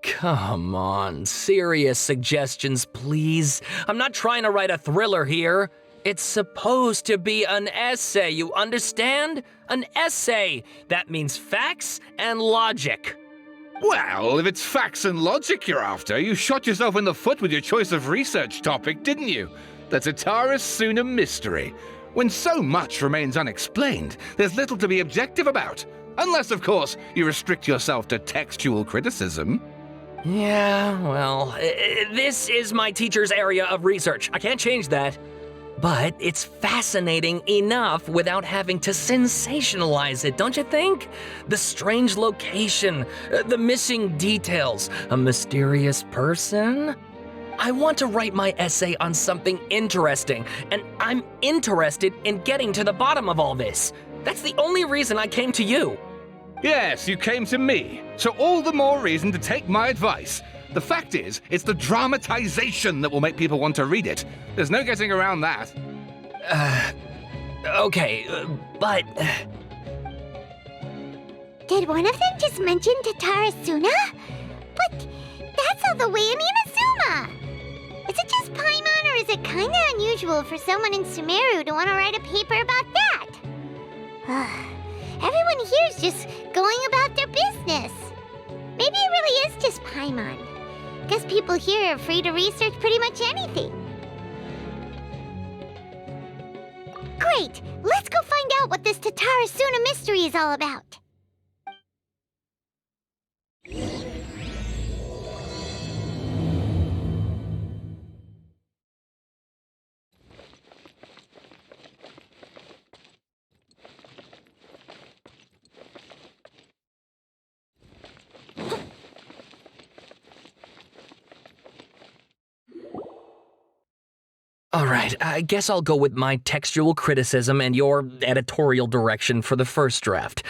Come on, serious suggestions, please. I'm not trying to write a thriller here. It's supposed to be an essay, you understand? An essay. That means facts and logic. Well, if it's facts and logic you're after, you shot yourself in the foot with your choice of research topic, didn't you? The Tatara Suna mystery. When so much remains unexplained, there's little to be objective about. Unless, of course, you restrict yourself to textual criticism. Yeah, well, this is my teacher's area of research. I can't change that. But it's fascinating enough without having to sensationalize it, don't you think? The strange location, the missing details, a mysterious person. I want to write my essay on something interesting, and I'm interested in getting to the bottom of all this. That's the only reason I came to you. Yes, you came to me, so all the more reason to take my advice. The fact is, it's the dramatization that will make people want to read it. There's no getting around that. Okay, but... Did one of them just mention Tatara Suna? But that's all the way in Inazuma! Is it just Paimon, or is it kinda unusual for someone in Sumeru to want to write a paper about that? Everyone here's just going about their business. Maybe it really is just Paimon. Guess people here are free to research pretty much anything. Great! Let's go find out what this Tatara Suna mystery is all about. Alright, I guess I'll go with my textual criticism and your editorial direction for the first draft.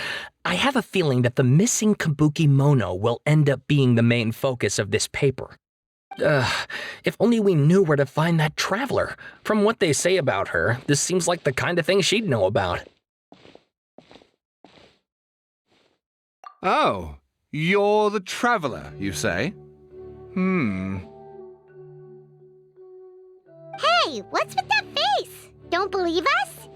I have a feeling that the missing Kabuki Mono will end up being the main focus of this paper. If only we knew where to find that traveler. From what they say about her, this seems like the kind of thing she'd know about. Oh, you're the traveler, you say? Hey, what's with that face? Don't believe us?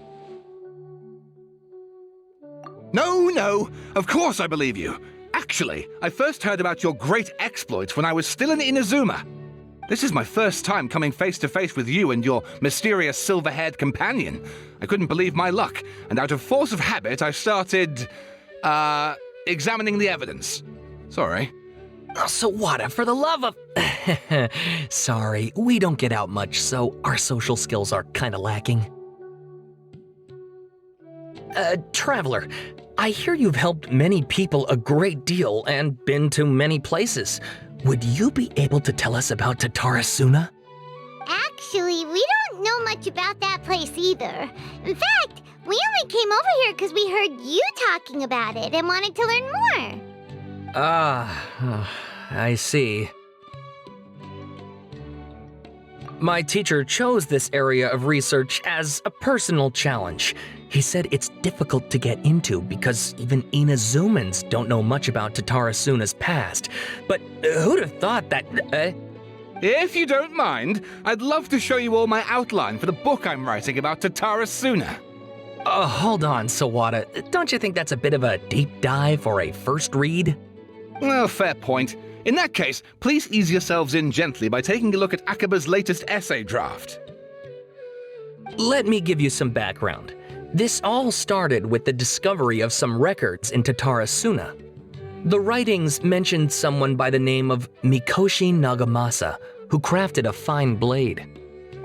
No, of course I believe you. Actually, I first heard about your great exploits when I was still in Inazuma. This is my first time coming face to face with you and your mysterious silver-haired companion. I couldn't believe my luck, and out of force of habit, I started, examining the evidence. Sorry. Sawada, for the love of... Sorry, we don't get out much, so our social skills are kinda lacking. Traveler, I hear you've helped many people a great deal and been to many places. Would you be able to tell us about Tatara Suna? Actually, we don't know much about that place either. In fact, we only came over here because we heard you talking about it and wanted to learn more. I see. My teacher chose this area of research as a personal challenge. He said it's difficult to get into because even Inazumans don't know much about Tatara Suna's past. But who'd have thought that... If you don't mind, I'd love to show you all my outline for the book I'm writing about Tatara Suna. Hold on, Sawada. Don't you think that's a bit of a deep dive for a first read? Well, fair point. In that case, please ease yourselves in gently by taking a look at Akaba's latest essay draft. Let me give you some background. This all started with the discovery of some records in Tatara Suna. The writings mentioned someone by the name of Mikoshi Nagamasa, who crafted a fine blade.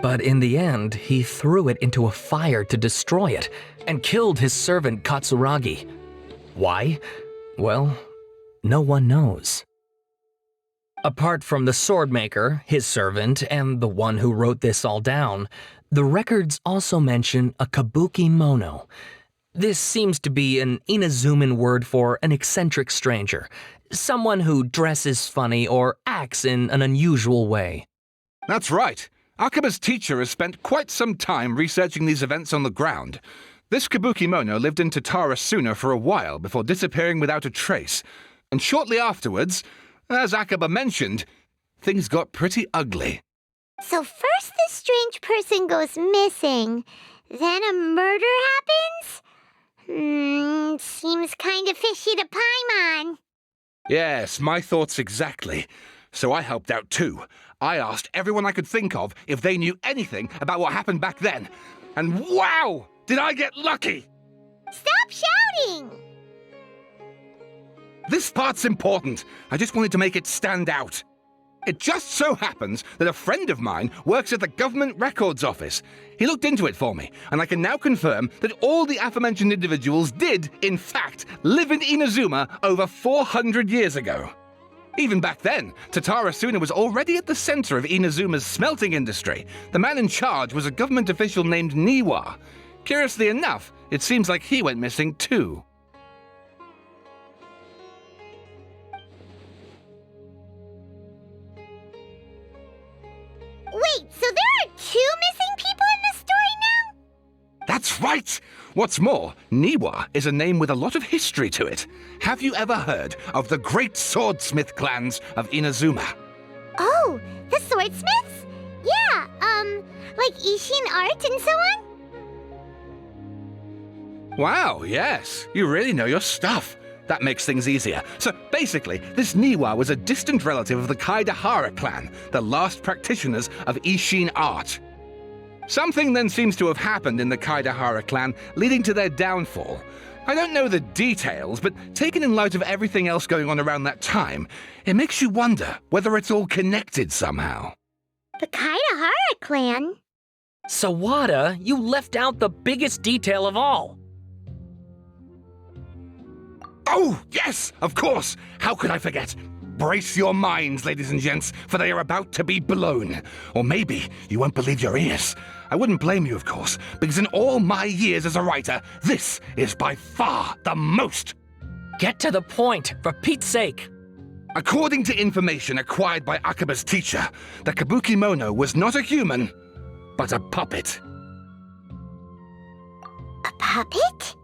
But in the end, he threw it into a fire to destroy it and killed his servant Katsuragi. Why? Well, no one knows. Apart from the swordmaker, his servant, and the one who wrote this all down, the records also mention a kabuki mono. This seems to be an Inazuman word for an eccentric stranger, someone who dresses funny or acts in an unusual way. That's right. Akaba's teacher has spent quite some time researching these events on the ground. This Kabukimono lived in Tatarasuna for a while before disappearing without a trace. And shortly afterwards, as Akaba mentioned, things got pretty ugly. So first this strange person goes missing, then a murder happens? Seems kind of fishy to Paimon. Yes, my thoughts exactly. So I helped out too. I asked everyone I could think of if they knew anything about what happened back then. And wow! Did I get lucky! Stop shouting! This part's important. I just wanted to make it stand out. It just so happens that a friend of mine works at the Government Records Office. He looked into it for me, and I can now confirm that all the aforementioned individuals did, in fact, live in Inazuma over 400 years ago. Even back then, Tatarasuna was already at the center of Inazuma's smelting industry. The man in charge was a government official named Niwa. Curiously enough, it seems like he went missing too. Wait, so there are 2 missing people in this story now? That's right! What's more, Niwa is a name with a lot of history to it. Have you ever heard of the great swordsmith clans of Inazuma? Oh, the swordsmiths? Yeah, like Ishin art and so on? Wow, yes, you really know your stuff. That makes things easier. So basically, this Niwa was a distant relative of the Kaidahara clan, the last practitioners of Ishin art. Something then seems to have happened in the Kaidahara clan, leading to their downfall. I don't know the details, but taken in light of everything else going on around that time, it makes you wonder whether it's all connected somehow. The Kaidahara clan? Sawada, you left out the biggest detail of all. Oh, yes, of course! How could I forget? Brace your minds, ladies and gents, for they are about to be blown. Or maybe you won't believe your ears. I wouldn't blame you, of course, because in all my years as a writer, this is by far the most. Get to the point, for Pete's sake. According to information acquired by Akaba's teacher, the Kabukimono was not a human, but a puppet. A puppet?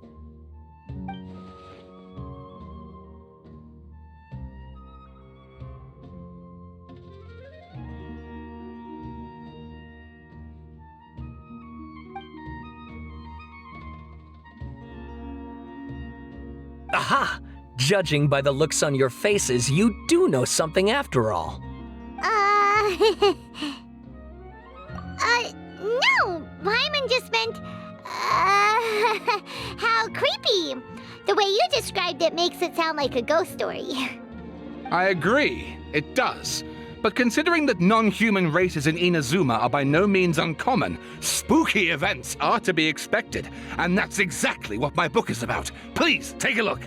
Aha! Judging by the looks on your faces, you do know something after all. No! Paimon just meant, how creepy. The way you described it makes it sound like a ghost story. I agree, it does. But considering that non-human races in Inazuma are by no means uncommon, spooky events are to be expected, and that's exactly what my book is about. Please, take a look.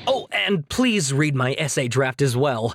Oh, and please read my essay draft as well.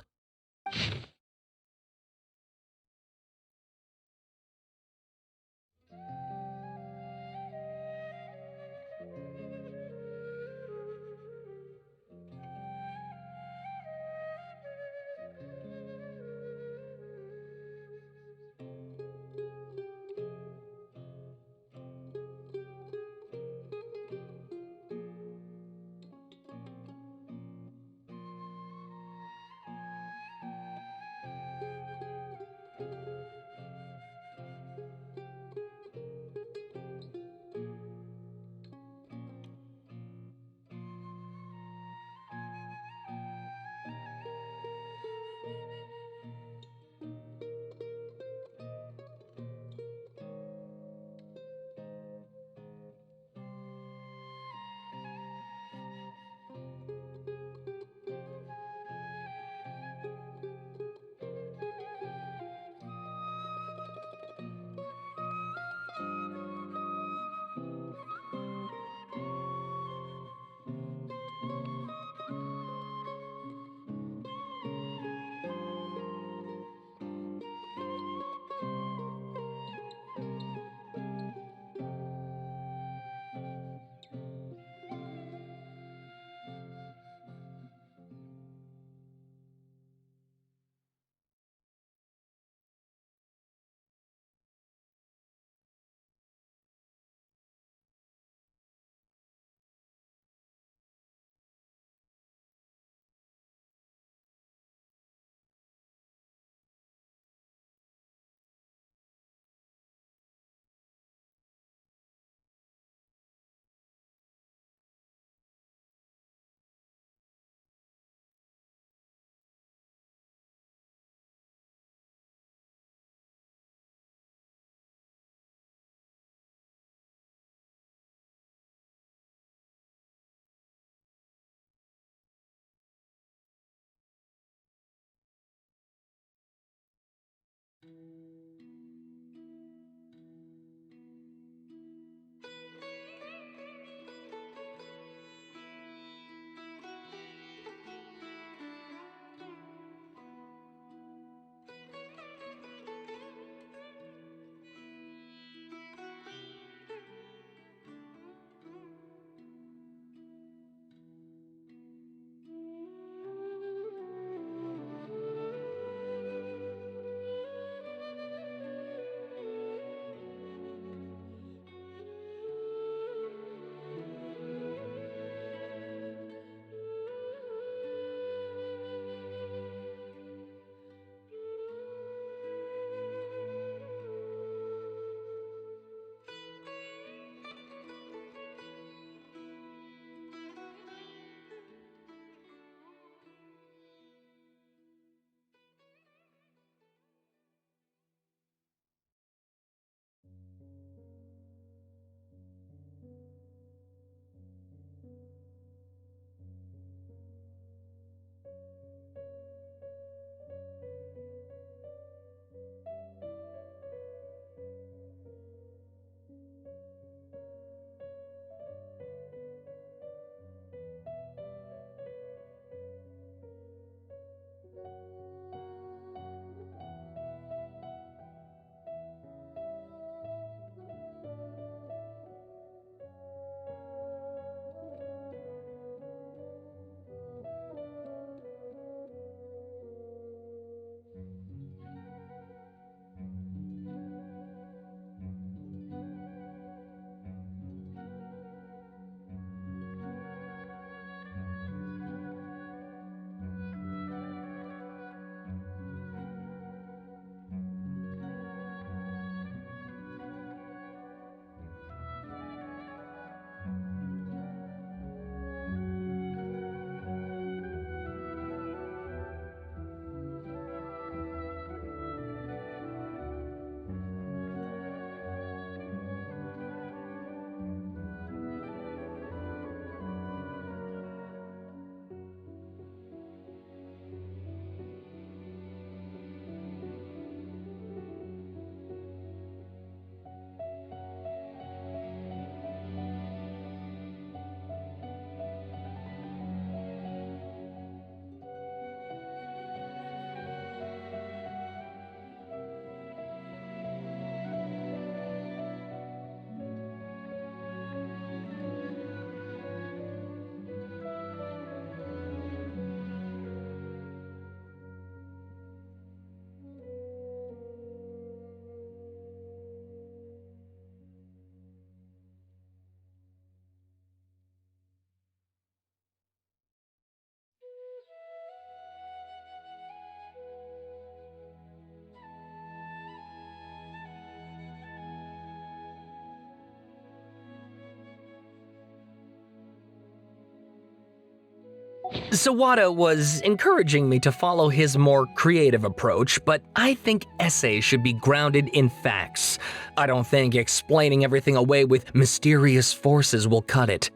Sawada was encouraging me to follow his more creative approach, but I think essays should be grounded in facts. I don't think explaining everything away with mysterious forces will cut it.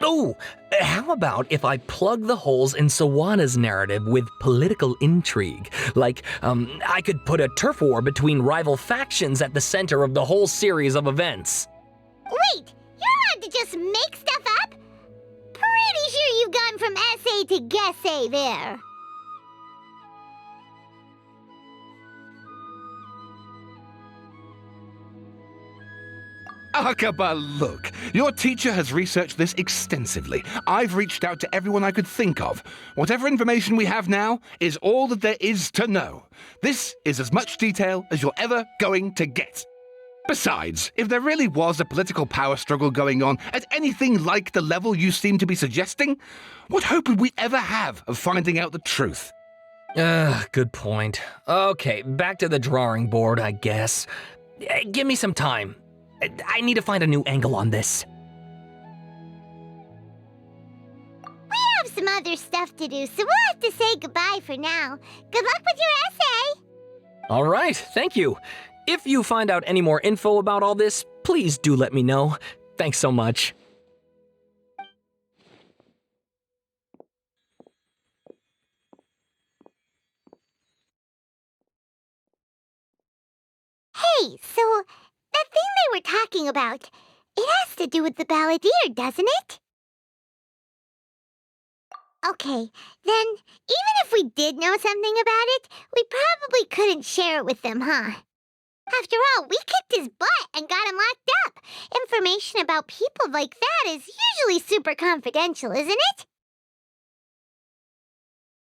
Oh, how about if I plug the holes in Sawada's narrative with political intrigue? Like, I could put a turf war between rival factions at the center of the whole series of events. Wait, you're allowed to just make stuff up? Pretty sure you've gone from essay to guessay there. Akaba, look. Your teacher has researched this extensively. I've reached out to everyone I could think of. Whatever information we have now is all that there is to know. This is as much detail as you're ever going to get. Besides, if there really was a political power struggle going on at anything like the level you seem to be suggesting, what hope would we ever have of finding out the truth? Good point. Okay, back to the drawing board, I guess. Give me some time. I need to find a new angle on this. We have some other stuff to do, so we'll have to say goodbye for now. Good luck with your essay! All right, thank you. If you find out any more info about all this, please do let me know. Thanks so much. Hey, so that thing they were talking about, it has to do with the balladeer, doesn't it? Okay, then, even if we did know something about it, we probably couldn't share it with them, huh? After all, we kicked his butt and got him locked up. Information about people like that is usually super confidential, isn't it?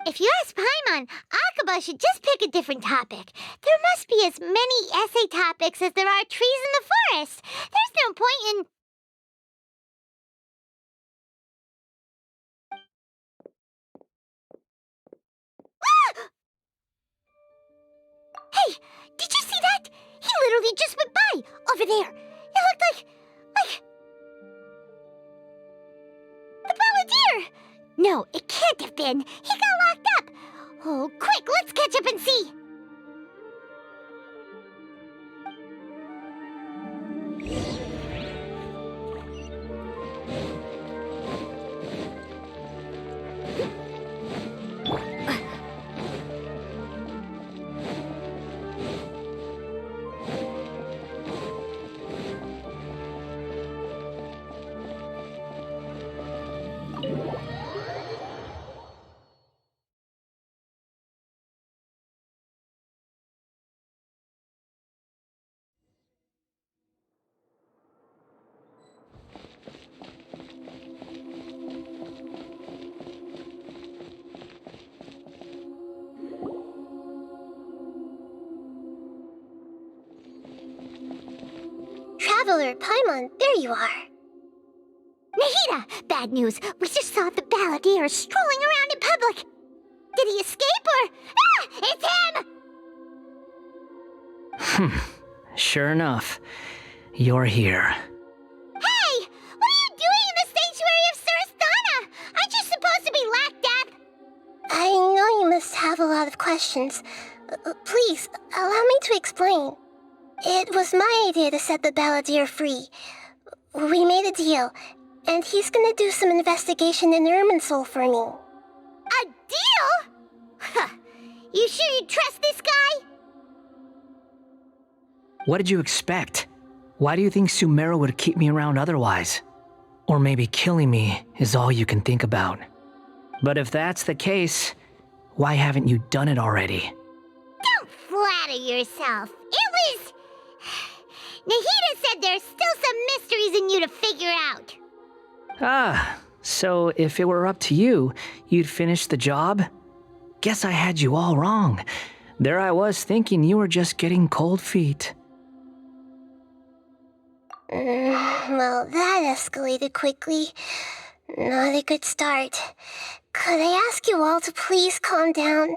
If you ask Paimon, Akaba should just pick a different topic. There must be as many essay topics as there are trees in the forest. There's no point in... Ah! Hey, did you see that? He literally just went by, over there. It looked like... the balladeer! No, it can't have been. He got locked up. Oh, quick, let's catch up and see. Traveler, Paimon, there you are. Nahida, bad news. We just saw the balladeer strolling around in public. Did he escape or... Ah! It's him! Sure enough, you're here. Hey! What are you doing in the sanctuary of Surasthana? Aren't you supposed to be locked up? I know you must have a lot of questions. Please, allow me to explain. It was my idea to set the balladeer free. We made a deal, and he's gonna do some investigation in Irminsul for me. A deal? Huh. You sure you trust this guy? What did you expect? Why do you think Sumeru would keep me around otherwise? Or maybe killing me is all you can think about. But if that's the case, why haven't you done it already? Don't flatter yourself. It was... Nahida said there's still some mysteries in you to figure out. Ah, so if it were up to you, you'd finish the job? Guess I had you all wrong. There I was thinking you were just getting cold feet. Well, that escalated quickly. Not a good start. Could I ask you all to please calm down?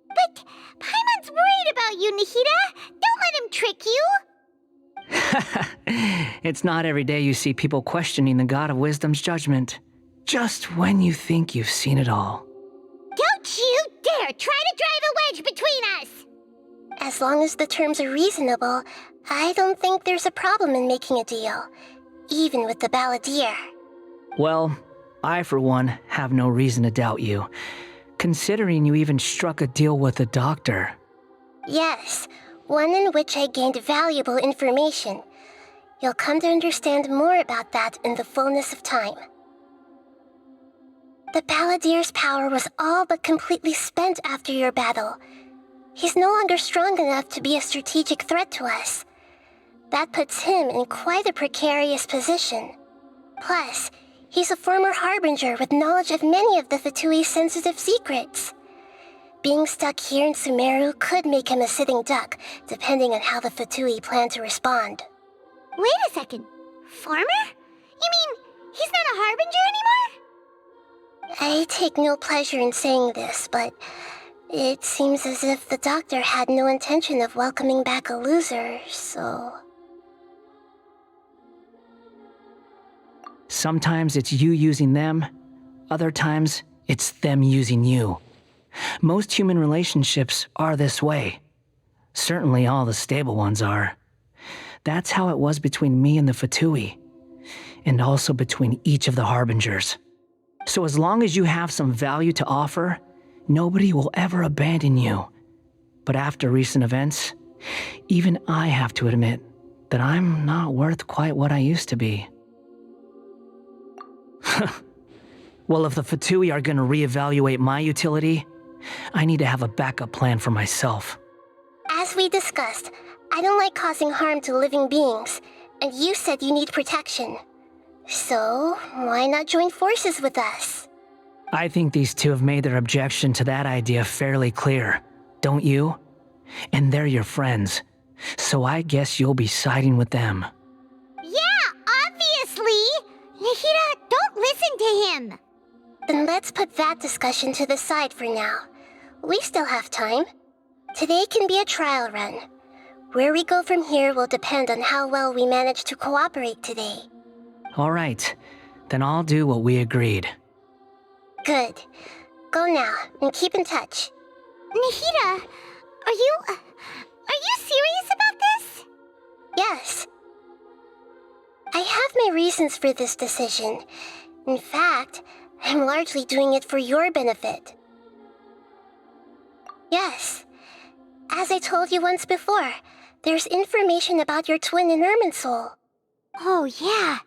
But Paimon's worried about you, Nahida. Don't let him trick you. It's not every day you see people questioning the God of Wisdom's judgment. Just when you think you've seen it all. Don't you dare try to drive a wedge between us! As long as the terms are reasonable, I don't think there's a problem in making a deal, even with the balladeer. Well, I for one have no reason to doubt you, considering you even struck a deal with the doctor. Yes, one in which I gained valuable information. You'll come to understand more about that in the fullness of time. The balladeer's power was all but completely spent after your battle. He's no longer strong enough to be a strategic threat to us. That puts him in quite a precarious position. Plus, he's a former harbinger with knowledge of many of the Fatui's sensitive secrets. Being stuck here in Sumeru could make him a sitting duck, depending on how the Fatui plan to respond. Wait a second. Former? You mean he's not a harbinger anymore? I take no pleasure in saying this, but it seems as if the doctor had no intention of welcoming back a loser, so... Sometimes it's you using them, other times it's them using you. Most human relationships are this way. Certainly all the stable ones are. That's how it was between me and the Fatui, and also between each of the harbingers. So as long as you have some value to offer, nobody will ever abandon you. But after recent events, even I have to admit that I'm not worth quite what I used to be. Well, if the Fatui are going to reevaluate my utility, I need to have a backup plan for myself. As we discussed, I don't like causing harm to living beings, and you said you need protection. So, why not join forces with us? I think these two have made their objection to that idea fairly clear, don't you? And they're your friends, so I guess you'll be siding with them. Yeah, obviously! Nihira, don't listen to him! Then let's put that discussion to the side for now. We still have time. Today can be a trial run. Where we go from here will depend on how well we manage to cooperate today. All right, then I'll do what we agreed. Good. Go now, and keep in touch. Nihira, are you serious about this? Yes. I have my reasons for this decision. In fact, I'm largely doing it for your benefit. Yes. As I told you once before, there's information about your twin in Irminsul. Oh, yeah.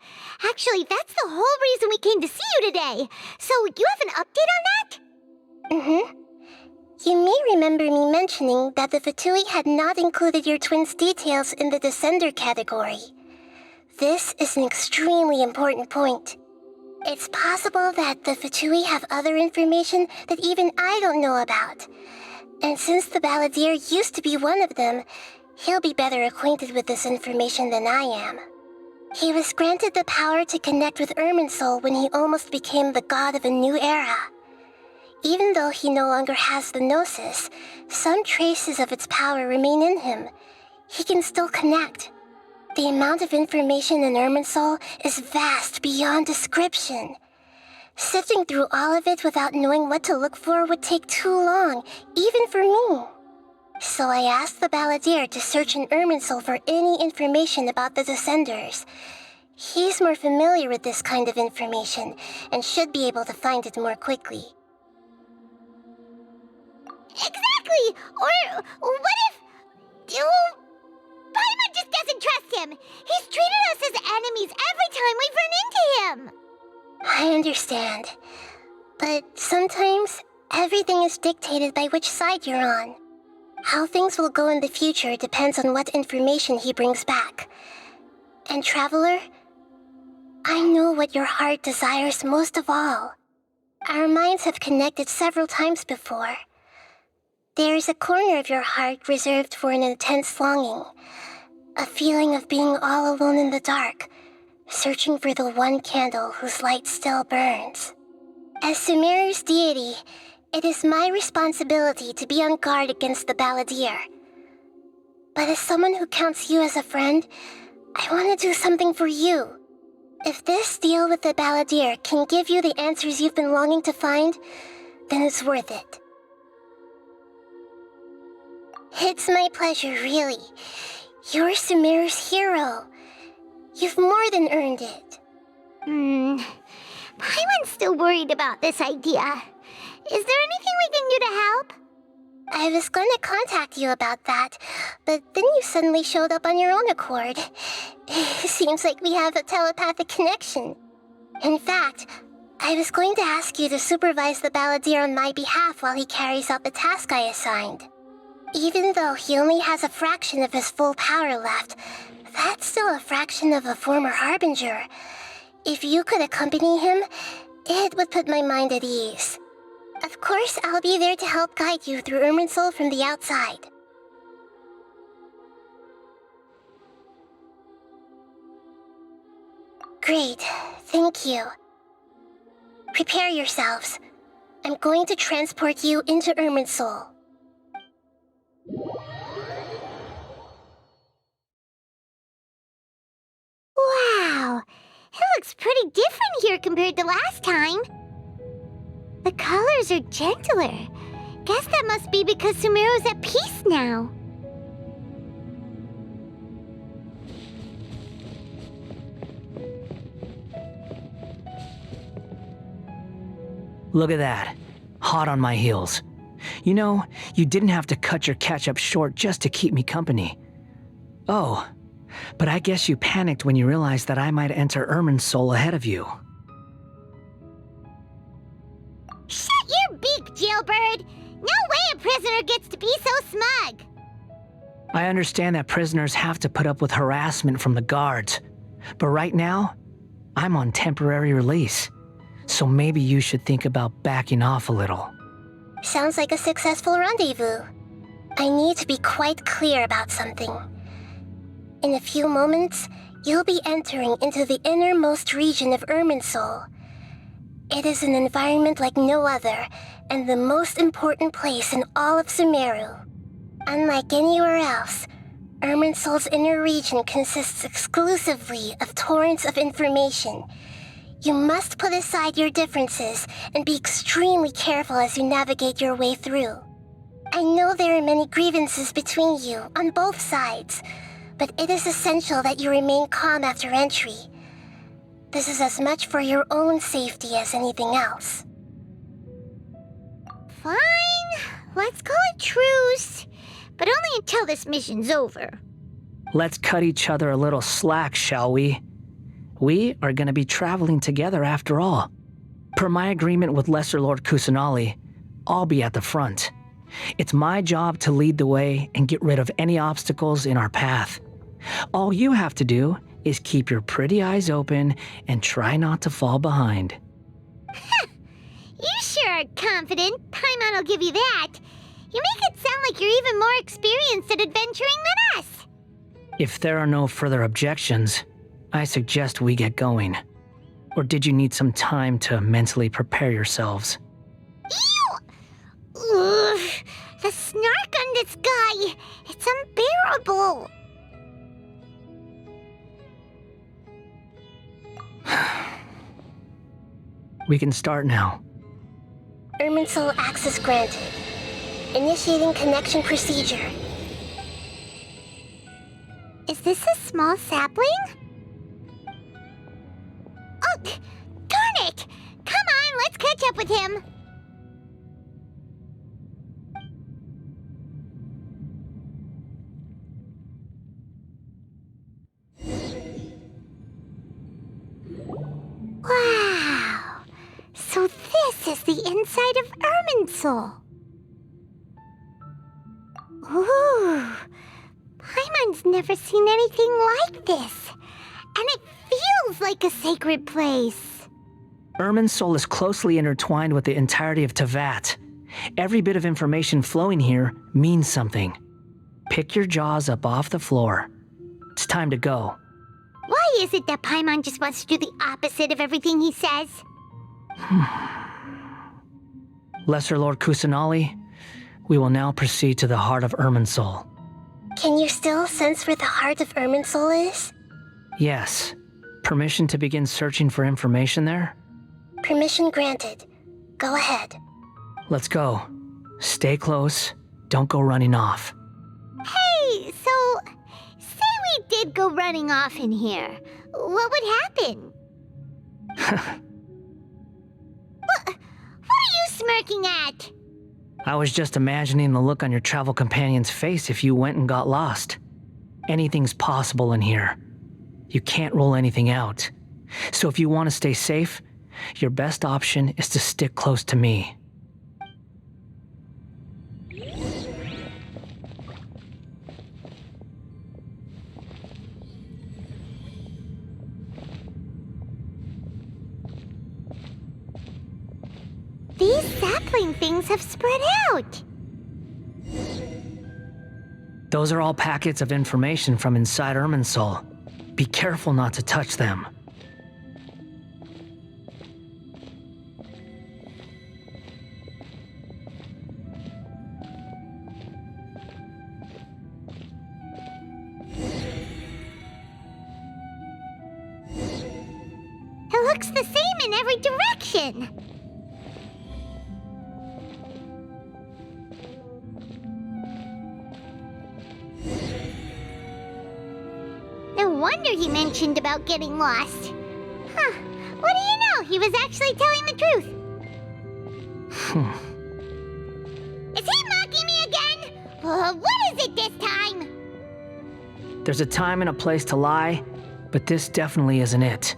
Actually, that's the whole reason we came to see you today. So, you have an update on that? Mm-hmm. You may remember me mentioning that the Fatui had not included your twin's details in the Descender category. This is an extremely important point. It's possible that the Fatui have other information that even I don't know about. And since the balladeer used to be one of them, he'll be better acquainted with this information than I am. He was granted the power to connect with Irminsul when he almost became the god of a new era. Even though he no longer has the Gnosis, some traces of its power remain in him. He can still connect. The amount of information in Irminsul is vast beyond description. Sifting through all of it without knowing what to look for would take too long, even for me. So I asked the balladeer to search in Irminsul for any information about the Descenders. He's more familiar with this kind of information, and should be able to find it more quickly. Exactly! Or what if... Paimon just doesn't trust him! He's treated us as enemies every time we've run into him! I understand. But sometimes, everything is dictated by which side you're on. How things will go in the future depends on what information he brings back. And Traveler, I know what your heart desires most of all. Our minds have connected several times before. There is a corner of your heart reserved for an intense longing. A feeling of being all alone in the dark, searching for the one candle whose light still burns. As Sumeru's deity, it is my responsibility to be on guard against the balladeer. But as someone who counts you as a friend, I want to do something for you. If this deal with the balladeer can give you the answers you've been longing to find, then it's worth it. It's my pleasure, really. You're Sumeru's hero. You've more than earned it. Paimon's still worried about this idea. Is there anything we can do to help? I was going to contact you about that, but then you suddenly showed up on your own accord. Seems like we have a telepathic connection. In fact, I was going to ask you to supervise the balladeer on my behalf while he carries out the task I assigned. Even though he only has a fraction of his full power left, that's still a fraction of a former harbinger. If you could accompany him, it would put my mind at ease. Of course, I'll be there to help guide you through Irminsul from the outside. Great, thank you. Prepare yourselves. I'm going to transport you into Irminsul. Wow, it looks pretty different here compared to last time. The colors are gentler. Guess that must be because Sumeru's at peace now. Look at that. Hot on my heels. You know, you didn't have to cut your catch-up short just to keep me company. Oh, but I guess you panicked when you realized that I might enter Irminsul ahead of you. Shut your beak, jailbird! No way a prisoner gets to be so smug! I understand that prisoners have to put up with harassment from the guards, but right now, I'm on temporary release, so maybe you should think about backing off a little. Sounds like a successful rendezvous. I need to be quite clear about something. In a few moments, you'll be entering into the innermost region of Irminsul. It is an environment like no other, and the most important place in all of Sumeru. Unlike anywhere else, Irminsul's inner region consists exclusively of torrents of information. You must put aside your differences and be extremely careful as you navigate your way through. I know there are many grievances between you on both sides, but it is essential that you remain calm after entry. This is as much for your own safety as anything else. Fine, let's call it truce, but only until this mission's over. Let's cut each other a little slack, shall we? We are going to be traveling together after all. Per my agreement with Lesser Lord Kusanali, I'll be at the front. It's my job to lead the way and get rid of any obstacles in our path. All you have to do is keep your pretty eyes open and try not to fall behind. You sure are confident. Paimon will give you that. You make it sound like you're even more experienced at adventuring than us. If there are no further objections, I suggest we get going. Or did you need some time to mentally prepare yourselves? Ew! Ugh, the snark on this guy, it's unbearable. We can start now. Irminsul access granted. Initiating connection procedure. Is this a small sapling? Oh, darn it! Come on, let's catch up with him. Wow! So this is the inside of Irminsul. Ooh! Paimon's never seen anything like this. And it feels like a sacred place. Irminsul is closely intertwined with the entirety of Teyvat. Every bit of information flowing here means something. Pick your jaws up off the floor. It's time to go. Why is it that Paimon just wants to do the opposite of everything he says? Lesser Lord Kusanali, we will now proceed to the heart of Irminsul. Can you still sense where the heart of Irminsul is? Yes, Permission to begin searching for information there? Permission granted. Go ahead. Let's go. Stay close. Don't go running off. Hey, so, say we did go running off in here. What would happen? What are you smirking at? I was just imagining the look on your travel companion's face if you went and got lost. Anything's possible in here. You can't rule anything out. So if you want to stay safe, your best option is to stick close to me. These sapling things have spread out. Those are all packets of information from inside Irminsul. Be careful not to touch them. It looks the same in every direction. No wonder he mentioned about getting lost. Huh. What do you know? He was actually telling the truth. Is he mocking me again? What is it this time? There's a time and a place to lie, but this definitely isn't it.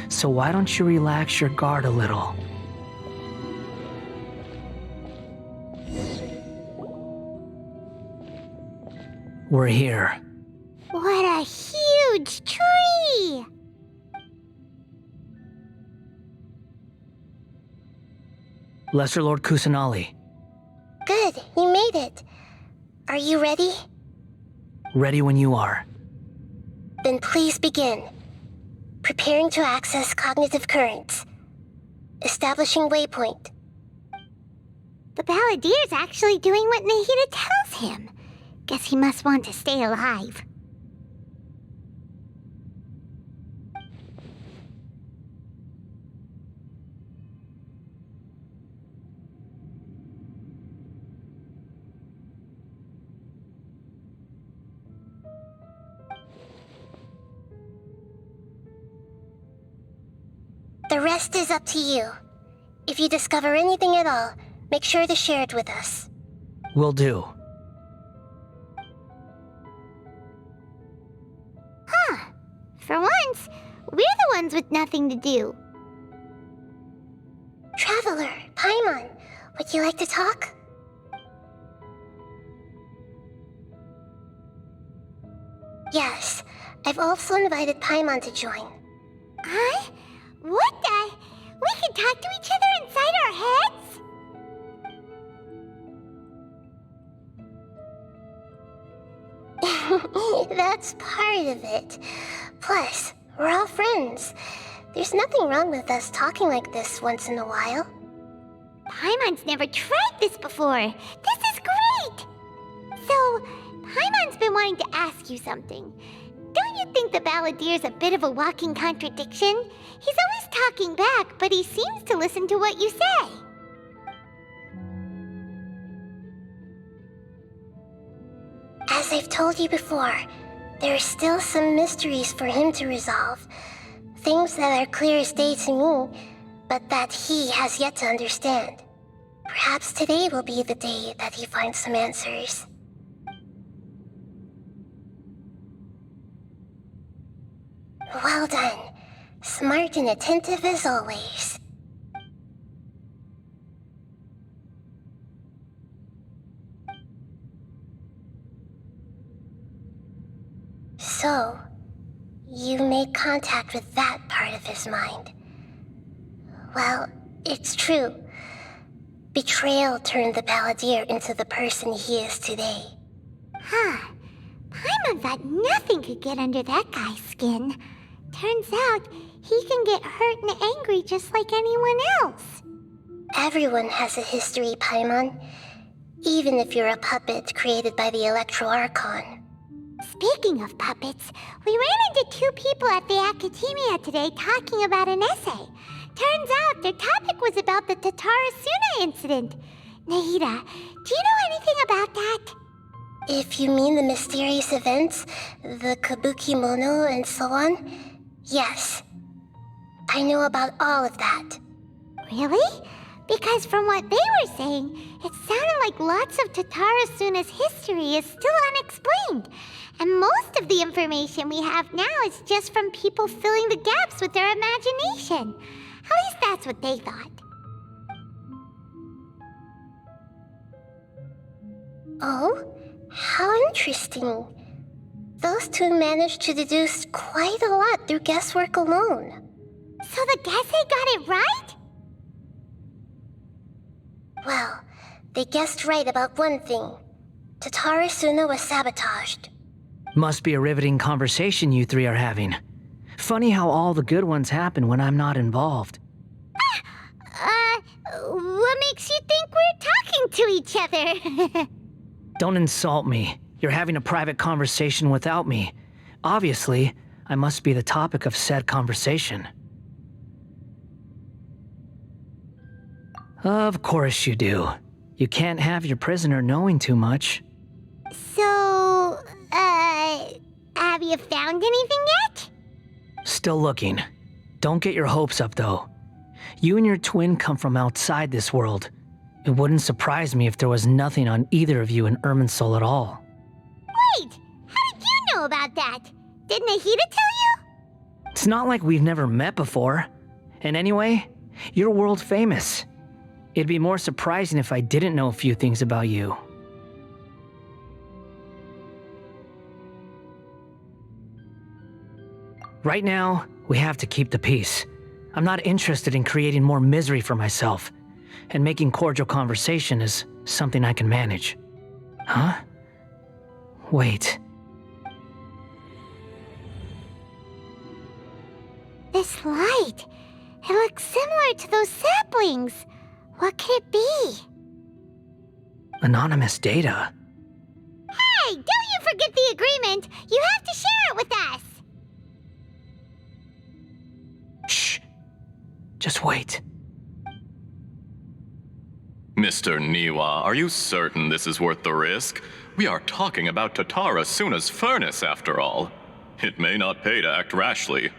So why don't you relax your guard a little? We're here. What a huge tree! Lesser Lord Kusanali. Good, you made it. Are you ready? Ready when you are. Then please begin. Preparing to access cognitive currents. Establishing waypoint. The Balladier's actually doing what Nahida tells him. Guess he must want to stay alive. The rest is up to you. If you discover anything at all, make sure to share it with us. Will do. Huh. For once, we're the ones with nothing to do. Traveler, Paimon, would you like to talk? Yes, I've also invited Paimon to join. Huh? What the? We can talk to each other inside our heads? That's part of it. Plus, we're all friends. There's nothing wrong with us talking like this once in a while. Paimon's never tried this before. This is great! So, Paimon's been wanting to ask you something. Don't you think the Balladier's a bit of a walking contradiction? He's always talking back, but he seems to listen to what you say. As I've told you before, there are still some mysteries for him to resolve. Things that are clear as day to me, but that he has yet to understand. Perhaps today will be the day that he finds some answers. Well done. Smart and attentive as always. So, you made contact with that part of his mind. Well, it's true. Betrayal turned the Balladeer into the person he is today. Huh. Paimon thought nothing could get under that guy's skin. Turns out, he can get hurt and angry just like anyone else. Everyone has a history, Paimon. Even if you're a puppet created by the Electro Archon. Speaking of puppets, we ran into two people at the Academia today talking about an essay. Turns out their topic was about the Tatarasuna incident. Nahida, do you know anything about that? If you mean the mysterious events, the kabuki mono and so on, yes. I know about all of that. Really? Because from what they were saying, it sounded like lots of Tatarasuna's history is still unexplained. And most of the information we have now is just from people filling the gaps with their imagination. At least that's what they thought. Oh, how interesting. Those two managed to deduce quite a lot through guesswork alone. So the Gese got it right? Well, they guessed right about one thing. Tatarasuna was sabotaged. Must be a riveting conversation you three are having. Funny how all the good ones happen when I'm not involved. What makes you think we're talking to each other? Don't insult me. You're having a private conversation without me. Obviously, I must be the topic of said conversation. Of course you do. You can't have your prisoner knowing too much. So, have you found anything yet? Still looking. Don't get your hopes up, though. You and your twin come from outside this world. It wouldn't surprise me if there was nothing on either of you in Irminsul at all. Wait! How did you know about that? Did Nahida tell you? It's not like we've never met before. And anyway, you're world famous. It'd be more surprising if I didn't know a few things about you. Right now, we have to keep the peace. I'm not interested in creating more misery for myself, and making cordial conversation is something I can manage. Huh? Wait. This light. It looks similar to those saplings. What could it be? Anonymous data. Hey, don't you forget the agreement! You have to share it with us! Shh. Just wait. Mr. Niwa, are you certain this is worth the risk? We are talking about Tatarasuna's furnace, after all. It may not pay to act rashly.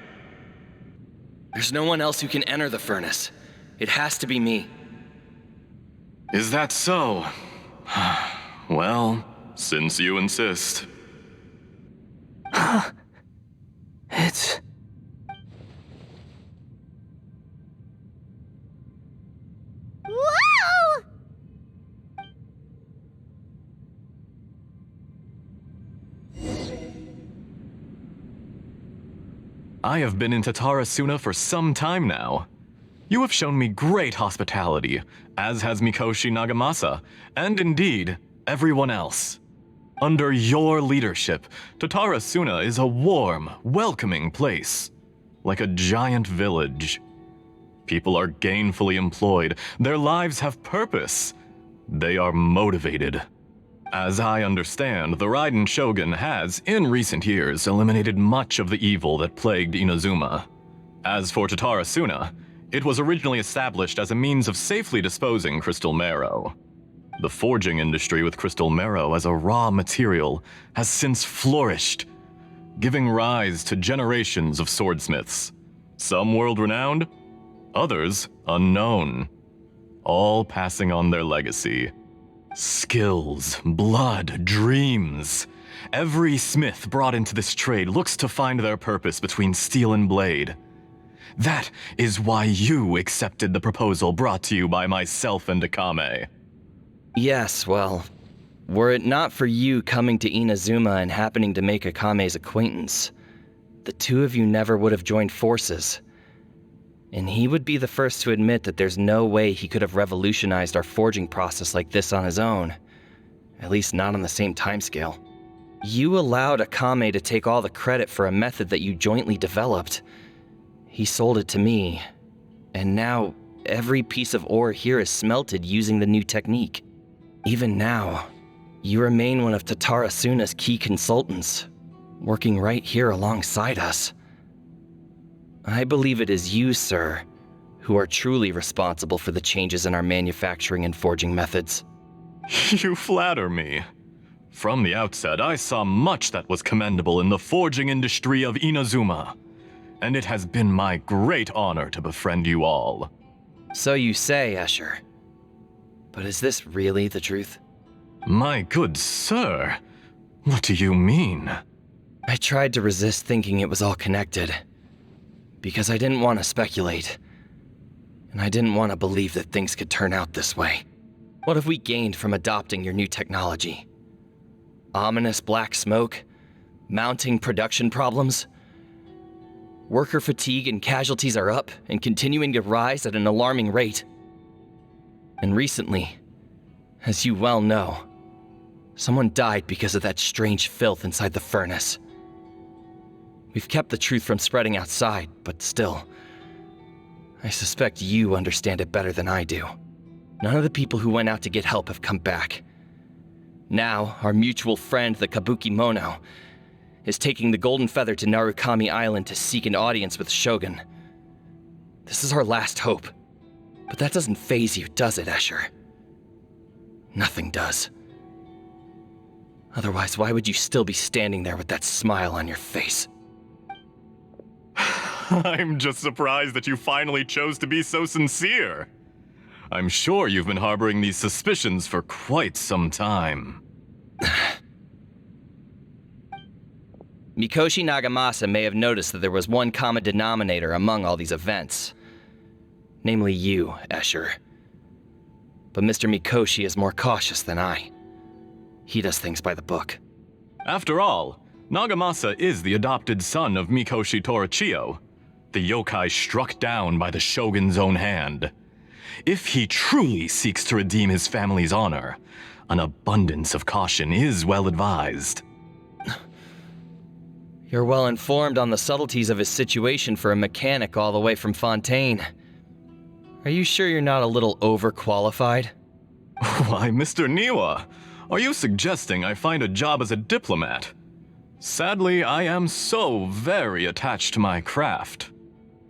There's no one else who can enter the furnace. It has to be me. Is that so? Well, since you insist. It's... Whoa! I have been in Tatarasuna for some time now. You have shown me great hospitality, as has Mikoshi Nagamasa, and indeed, everyone else. Under your leadership, Tatarasuna is a warm, welcoming place, like a giant village. People are gainfully employed, their lives have purpose. They are motivated. As I understand, the Raiden Shogun has, in recent years, eliminated much of the evil that plagued Inazuma. As for Tatarasuna, it was originally established as a means of safely disposing crystal marrow. The forging industry with crystal marrow as a raw material has since flourished, giving rise to generations of swordsmiths, some world-renowned, others unknown, all passing on their legacy. Skills, blood, dreams. Every smith brought into this trade looks to find their purpose between steel and blade. That is why you accepted the proposal brought to you by myself and Akame. Yes, well, were it not for you coming to Inazuma and happening to make Akame's acquaintance, the two of you never would have joined forces. And he would be the first to admit that there's no way he could have revolutionized our forging process like this on his own. At least not on the same timescale. You allowed Akame to take all the credit for a method that you jointly developed. He sold it to me, and now every piece of ore here is smelted using the new technique. Even now, you remain one of Tatarasuna's key consultants, working right here alongside us. I believe it is you, sir, who are truly responsible for the changes in our manufacturing and forging methods. You flatter me. From the outset, I saw much that was commendable in the forging industry of Inazuma, and it has been my great honor to befriend you all. So you say, Escher. But is this really the truth? My good sir, what do you mean? I tried to resist thinking it was all connected, because I didn't want to speculate, and I didn't want to believe that things could turn out this way. What have we gained from adopting your new technology? Ominous black smoke? Mounting production problems? Worker fatigue and casualties are up and continuing to rise at an alarming rate. And recently, as you well know, someone died because of that strange filth inside the furnace. We've kept the truth from spreading outside, but still, I suspect you understand it better than I do. None of the people who went out to get help have come back. Now, our mutual friend, the Kabuki Mono, is taking the Golden Feather to Narukami Island to seek an audience with Shogun. This is our last hope. But that doesn't faze you, does it, Escher? Nothing does. Otherwise, why would you still be standing there with that smile on your face? I'm just surprised that you finally chose to be so sincere. I'm sure you've been harboring these suspicions for quite some time. Mikoshi Nagamasa may have noticed that there was one common denominator among all these events. Namely you, Escher. But Mr. Mikoshi is more cautious than I. He does things by the book. After all, Nagamasa is the adopted son of Mikoshi Torichio, the yokai struck down by the Shogun's own hand. If he truly seeks to redeem his family's honor, an abundance of caution is well advised. You're well informed on the subtleties of his situation for a mechanic all the way from Fontaine. Are you sure you're not a little overqualified? Why, Mr. Niwa, are you suggesting I find a job as a diplomat? Sadly, I am so very attached to my craft.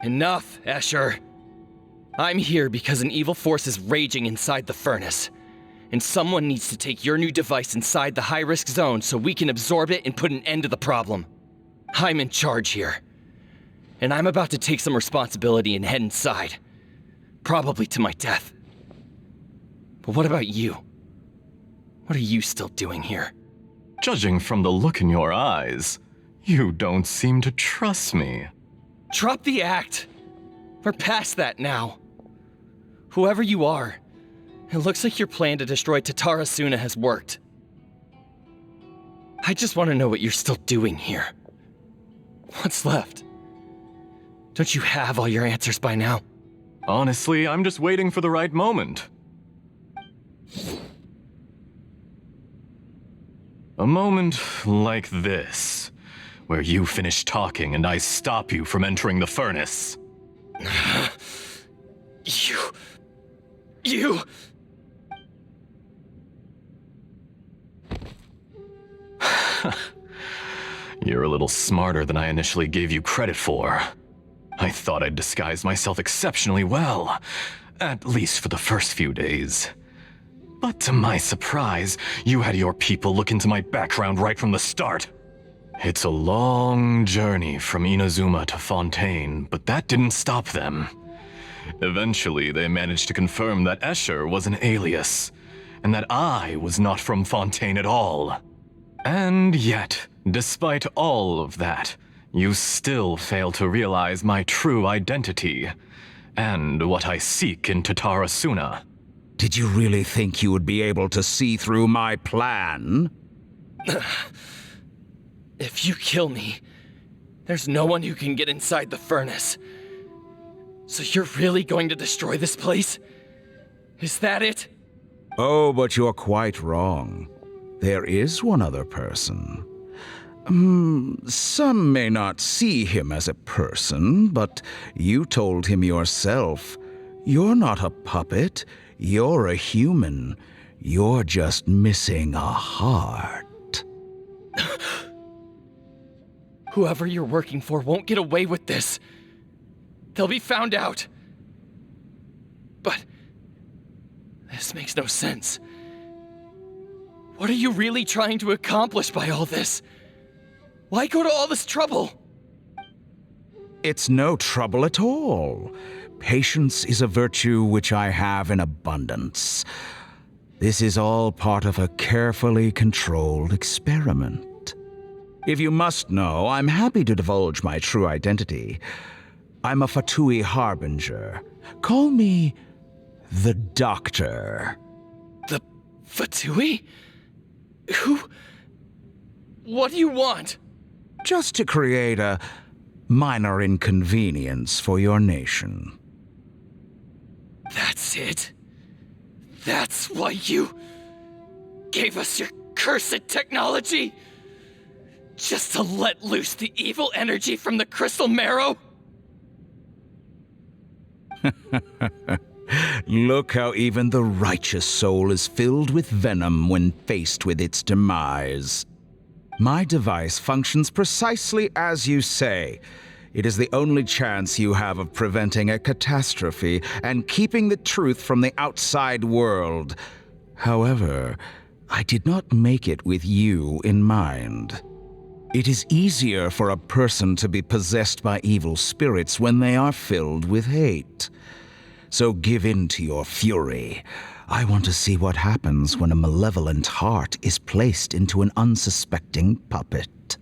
Enough, Escher. I'm here because an evil force is raging inside the furnace, and someone needs to take your new device inside the high-risk zone so we can absorb it and put an end to the problem. I'm in charge here, and I'm about to take some responsibility and head inside, probably to my death. But what about you? What are you still doing here? Judging from the look in your eyes, you don't seem to trust me. Drop the act! We're past that now. Whoever you are, it looks like your plan to destroy Tatarasuna has worked. I just want to know what you're still doing here. What's left? Don't you have all your answers by now? Honestly, I'm just waiting for the right moment. A moment like this, where you finish talking and I stop you from entering the furnace. You... You're a little smarter than I initially gave you credit for. I thought I'd disguised myself exceptionally well, at least for the first few days. But to my surprise, you had your people look into my background right from the start. It's a long journey from Inazuma to Fontaine, but that didn't stop them. Eventually, they managed to confirm that Escher was an alias, and that I was not from Fontaine at all. And yet, despite all of that, you still fail to realize my true identity, and what I seek in Tatarasuna. Did you really think you would be able to see through my plan? If you kill me, there's no one who can get inside the furnace. So you're really going to destroy this place? Is that it? Oh, but you're quite wrong. There is one other person. Some may not see him as a person, but you told him yourself. You're not a puppet. You're a human. You're just missing a heart. Whoever you're working for won't get away with this. They'll be found out. But this makes no sense. What are you really trying to accomplish by all this? Why go to all this trouble? It's no trouble at all. Patience is a virtue which I have in abundance. This is all part of a carefully controlled experiment. If you must know, I'm happy to divulge my true identity. I'm a Fatui Harbinger. Call me the Doctor. The Fatui? Who? What do you want? Just to create a minor inconvenience for your nation. That's it? That's why you gave us your cursed technology? Just to let loose the evil energy from the crystal marrow? Look how even the righteous soul is filled with venom when faced with its demise. My device functions precisely as you say. It is the only chance you have of preventing a catastrophe and keeping the truth from the outside world. However, I did not make it with you in mind. It is easier for a person to be possessed by evil spirits when they are filled with hate. So give in to your fury. I want to see what happens when a malevolent heart is placed into an unsuspecting puppet.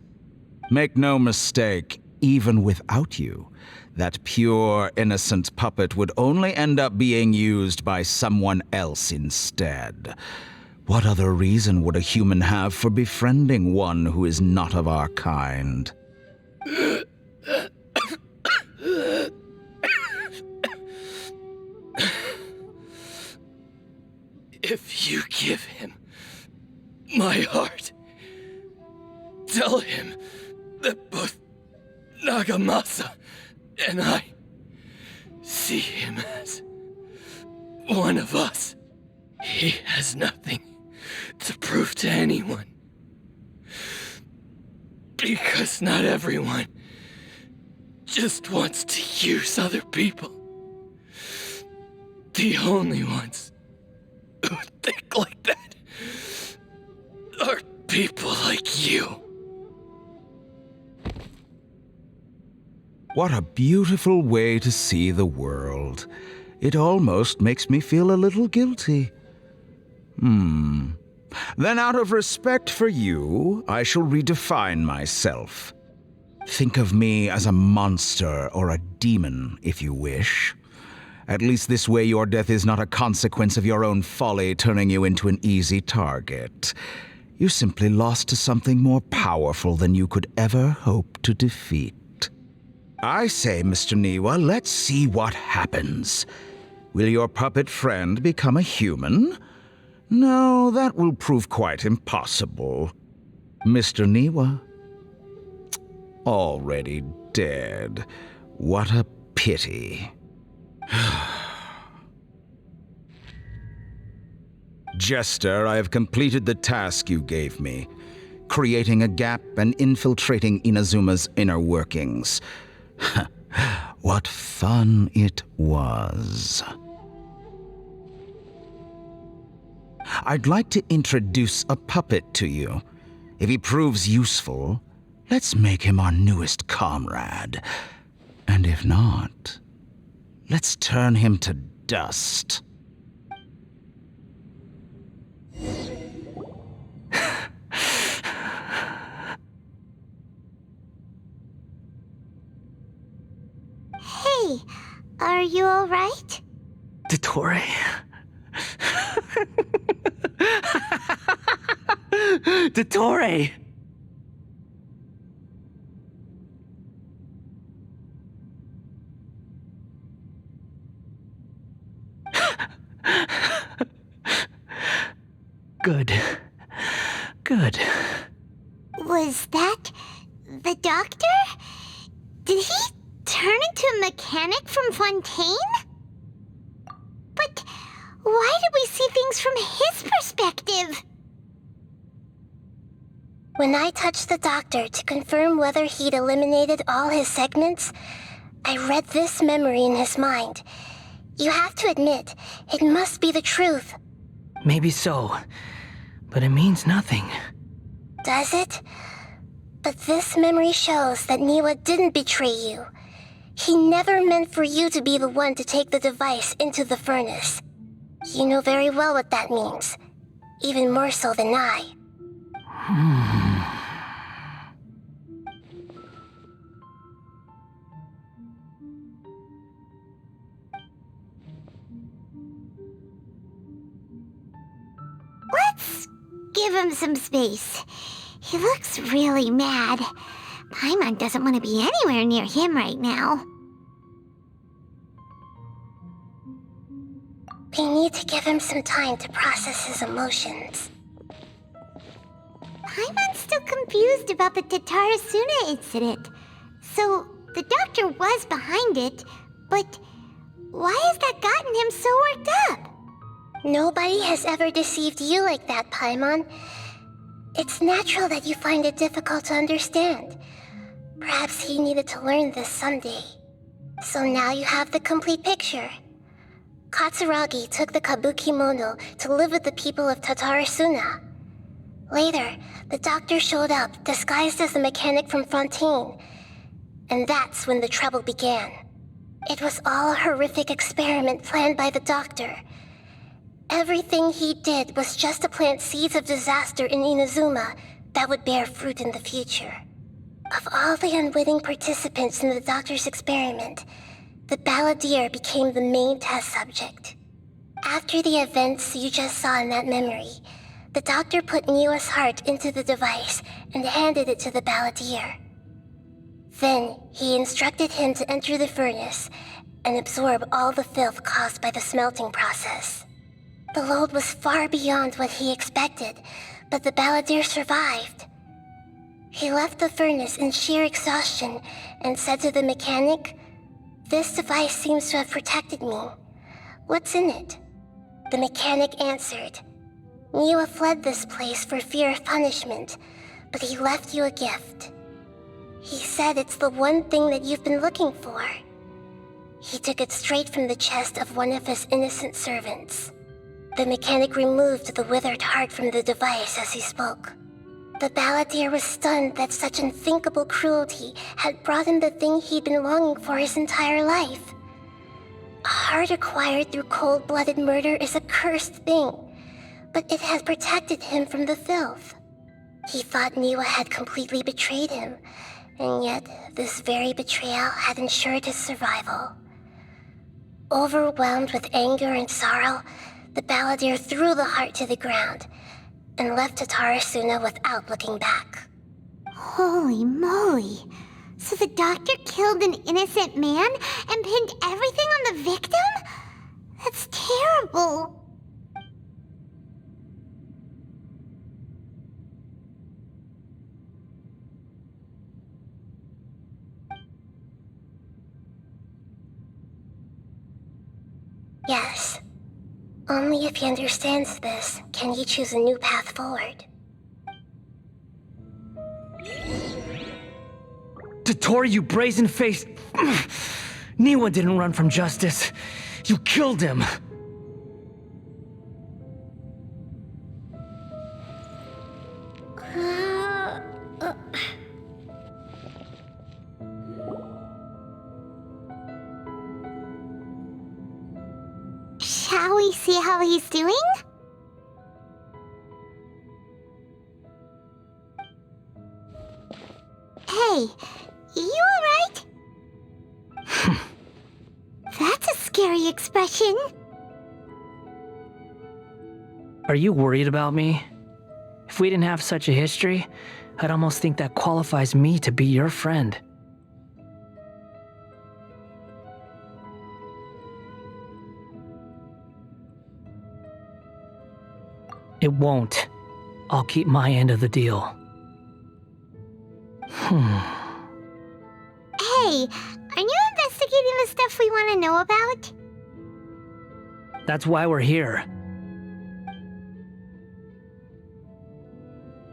Make no mistake, even without you, that pure, innocent puppet would only end up being used by someone else instead. What other reason would a human have for befriending one who is not of our kind? If you give him my heart, tell him that both Nagamasa and I see him as one of us. He has nothing to prove to anyone. Because not everyone just wants to use other people. The only ones who think like that are people like you. What a beautiful way to see the world. It almost makes me feel a little guilty. Then out of respect for you, I shall redefine myself. Think of me as a monster or a demon, if you wish. At least this way your death is not a consequence of your own folly turning you into an easy target. You simply lost to something more powerful than you could ever hope to defeat. I say, Mr. Niwa, let's see what happens. Will your puppet friend become a human? No, that will prove quite impossible. Mr. Niwa? Already dead. What a pity. Jester, I have completed the task you gave me, creating a gap and infiltrating Inazuma's inner workings. What fun it was. I'd like to introduce a puppet to you. If he proves useful, let's make him our newest comrade. And if not, let's turn him to dust. Hey, are you all right? Dottore? Dottore! Good. Good. Was that the doctor? Did he turn into a mechanic from Fontaine? But why did we see things from his perspective? When I touched the doctor to confirm whether he'd eliminated all his segments, I read this memory in his mind. You have to admit, it must be the truth. Maybe so, but it means nothing. Does it? But this memory shows that Niwa didn't betray you. He never meant for you to be the one to take the device into the furnace. You know very well what that means. Even more so than I. Let's give him some space. He looks really mad. Paimon doesn't want to be anywhere near him right now. We need to give him some time to process his emotions. Paimon's still confused about the Tatarasuna incident. So, the doctor was behind it, but why has that gotten him so worked up? Nobody has ever deceived you like that, Paimon. It's natural that you find it difficult to understand. Perhaps he needed to learn this someday. So now you have the complete picture. Katsuragi took the kabuki mono to live with the people of Tatarasuna. Later, the doctor showed up, disguised as a mechanic from Fontaine. And that's when the trouble began. It was all a horrific experiment planned by the doctor. Everything he did was just to plant seeds of disaster in Inazuma that would bear fruit in the future. Of all the unwitting participants in the doctor's experiment, the balladeer became the main test subject. After the events you just saw in that memory, the doctor put Niwa's heart into the device and handed it to the balladeer. Then, he instructed him to enter the furnace and absorb all the filth caused by the smelting process. The load was far beyond what he expected, but the balladeer survived. He left the furnace in sheer exhaustion and said to the mechanic, "This device seems to have protected me. What's in it?" The mechanic answered, "Niwa fled this place for fear of punishment, but he left you a gift. He said it's the one thing that you've been looking for." He took it straight from the chest of one of his innocent servants. The mechanic removed the withered heart from the device as he spoke. The balladeer was stunned that such unthinkable cruelty had brought him the thing he'd been longing for his entire life. A heart acquired through cold-blooded murder is a cursed thing, but it has protected him from the filth. He thought Niwa had completely betrayed him, and yet this very betrayal had ensured his survival. Overwhelmed with anger and sorrow, the balladeer threw the heart to the ground and left Tatarasuna without looking back. Holy moly. So the doctor killed an innocent man and pinned everything on the victim? That's terrible. Yes. Only if he understands this can he choose a new path forward. Tottori, you brazen-faced... Niwa didn't run from justice. You killed him. Shall we see how he's doing? Hey, you alright? That's a scary expression. Are you worried about me? If we didn't have such a history, I'd almost think that qualifies me to be your friend. It won't. I'll keep my end of the deal. Hey, aren't you investigating the stuff we want to know about? That's why we're here.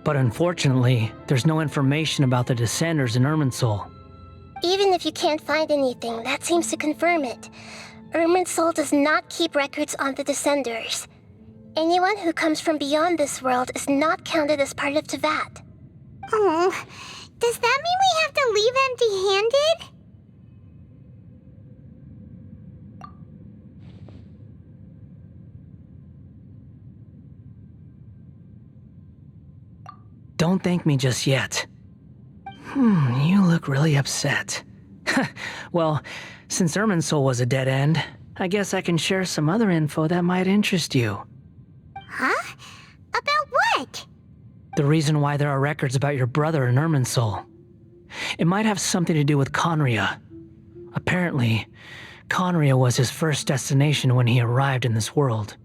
But unfortunately, there's no information about the Descenders in Irminsul. Even if you can't find anything, that seems to confirm it. Irminsul does not keep records on the Descenders. Anyone who comes from beyond this world is not counted as part of Tevat. Oh, does that mean we have to leave empty-handed? Don't thank me just yet. You look really upset. Well, since Irminsul was a dead end, I guess I can share some other info that might interest you. Huh? About what? The reason why there are records about your brother in Irminsul. It might have something to do with Conria. Apparently, Conria was his first destination when he arrived in this world.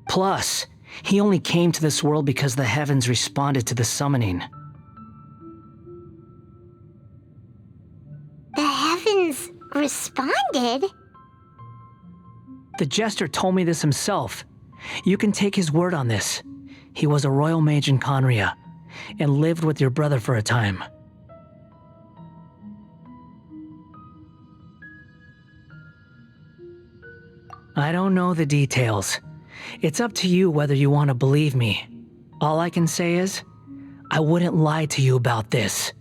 Plus, he only came to this world because the heavens responded to the summoning. The heavens responded? The Jester told me this himself. You can take his word on this. He was a royal mage in Conria, and lived with your brother for a time. I don't know the details. It's up to you whether you want to believe me. All I can say is, I wouldn't lie to you about this.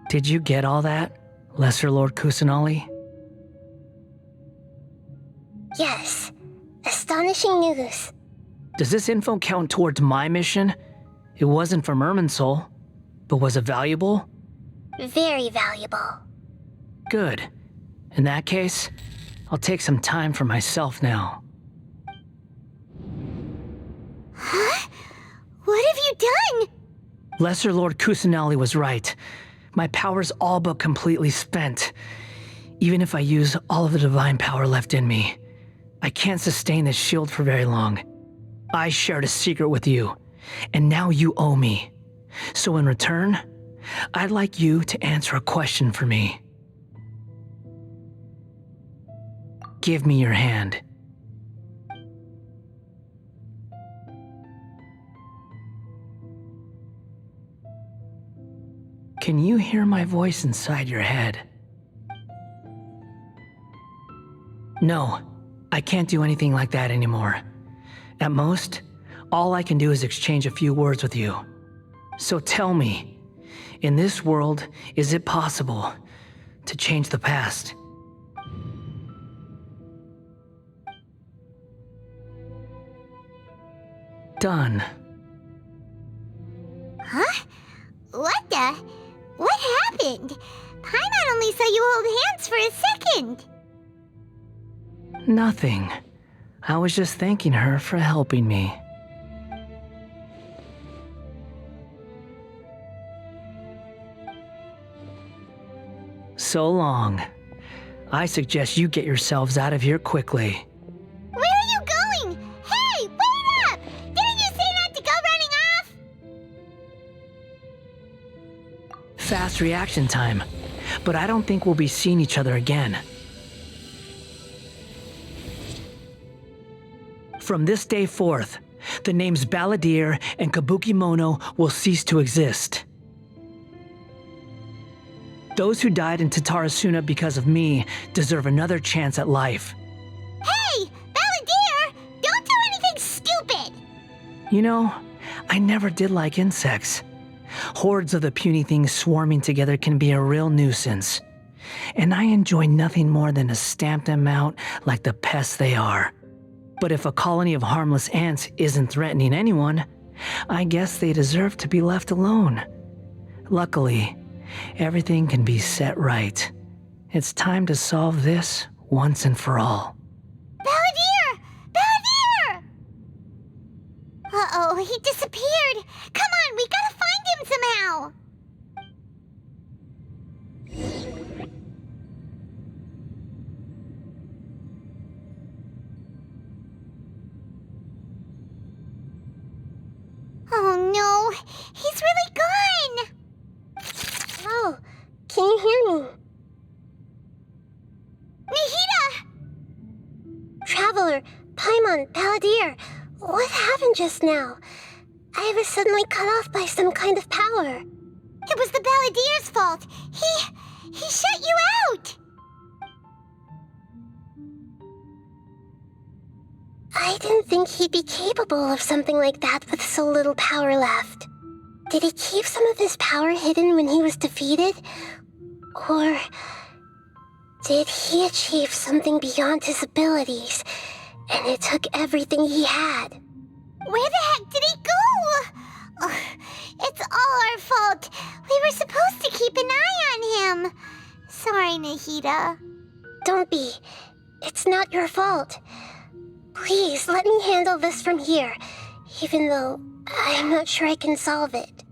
Did you get all that, Lesser Lord Kusanali? Yes. Astonishing news. Does this info count towards my mission? It wasn't from Irminsul, but was it valuable? Very valuable. Good. In that case, I'll take some time for myself now. Huh? What have you done? Lesser Lord Kusanali was right. My power's all but completely spent. Even if I use all of the divine power left in me, I can't sustain this shield for very long. I shared a secret with you, and now you owe me. So in return, I'd like you to answer a question for me. Give me your hand. Can you hear my voice inside your head? No, I can't do anything like that anymore. At most, all I can do is exchange a few words with you. So tell me, in this world, is it possible to change the past? Done. Huh? What the? What happened? Paimon only saw you hold hands for a second. Nothing. I was just thanking her for helping me. So long. I suggest you get yourselves out of here quickly. Where are you going? Hey, wait up! Didn't you say not to go running off? Fast reaction time. But I don't think we'll be seeing each other again. From this day forth, the names Balladeer and Kabukimono will cease to exist. Those who died in Tatarasuna because of me deserve another chance at life. Hey, Balladeer! Don't do anything stupid! You know, I never did like insects. Hordes of the puny things swarming together can be a real nuisance. And I enjoy nothing more than to stamp them out like the pests they are. But if a colony of harmless ants isn't threatening anyone, I guess they deserve to be left alone. Luckily, everything can be set right. It's time to solve this once and for all. Balladeer! Balladeer! Uh-oh, he disappeared. Come on, we gotta find him somehow. Oh no, he's really gone! Oh, can you hear me? Nahida! on, Paladir. What happened just now? I was suddenly cut off by some kind of power. It was the Balladeer's fault. He shut you out. I didn't think he'd be capable of something like that with so little power left. Did he keep some of his power hidden when he was defeated? Or did he achieve something beyond his abilities, and it took everything he had? Where the heck did he go? Ugh, it's all our fault. We were supposed to keep an eye on him. Sorry, Nahida. Don't be. It's not your fault. Please, let me handle this from here, even though I'm not sure I can solve it.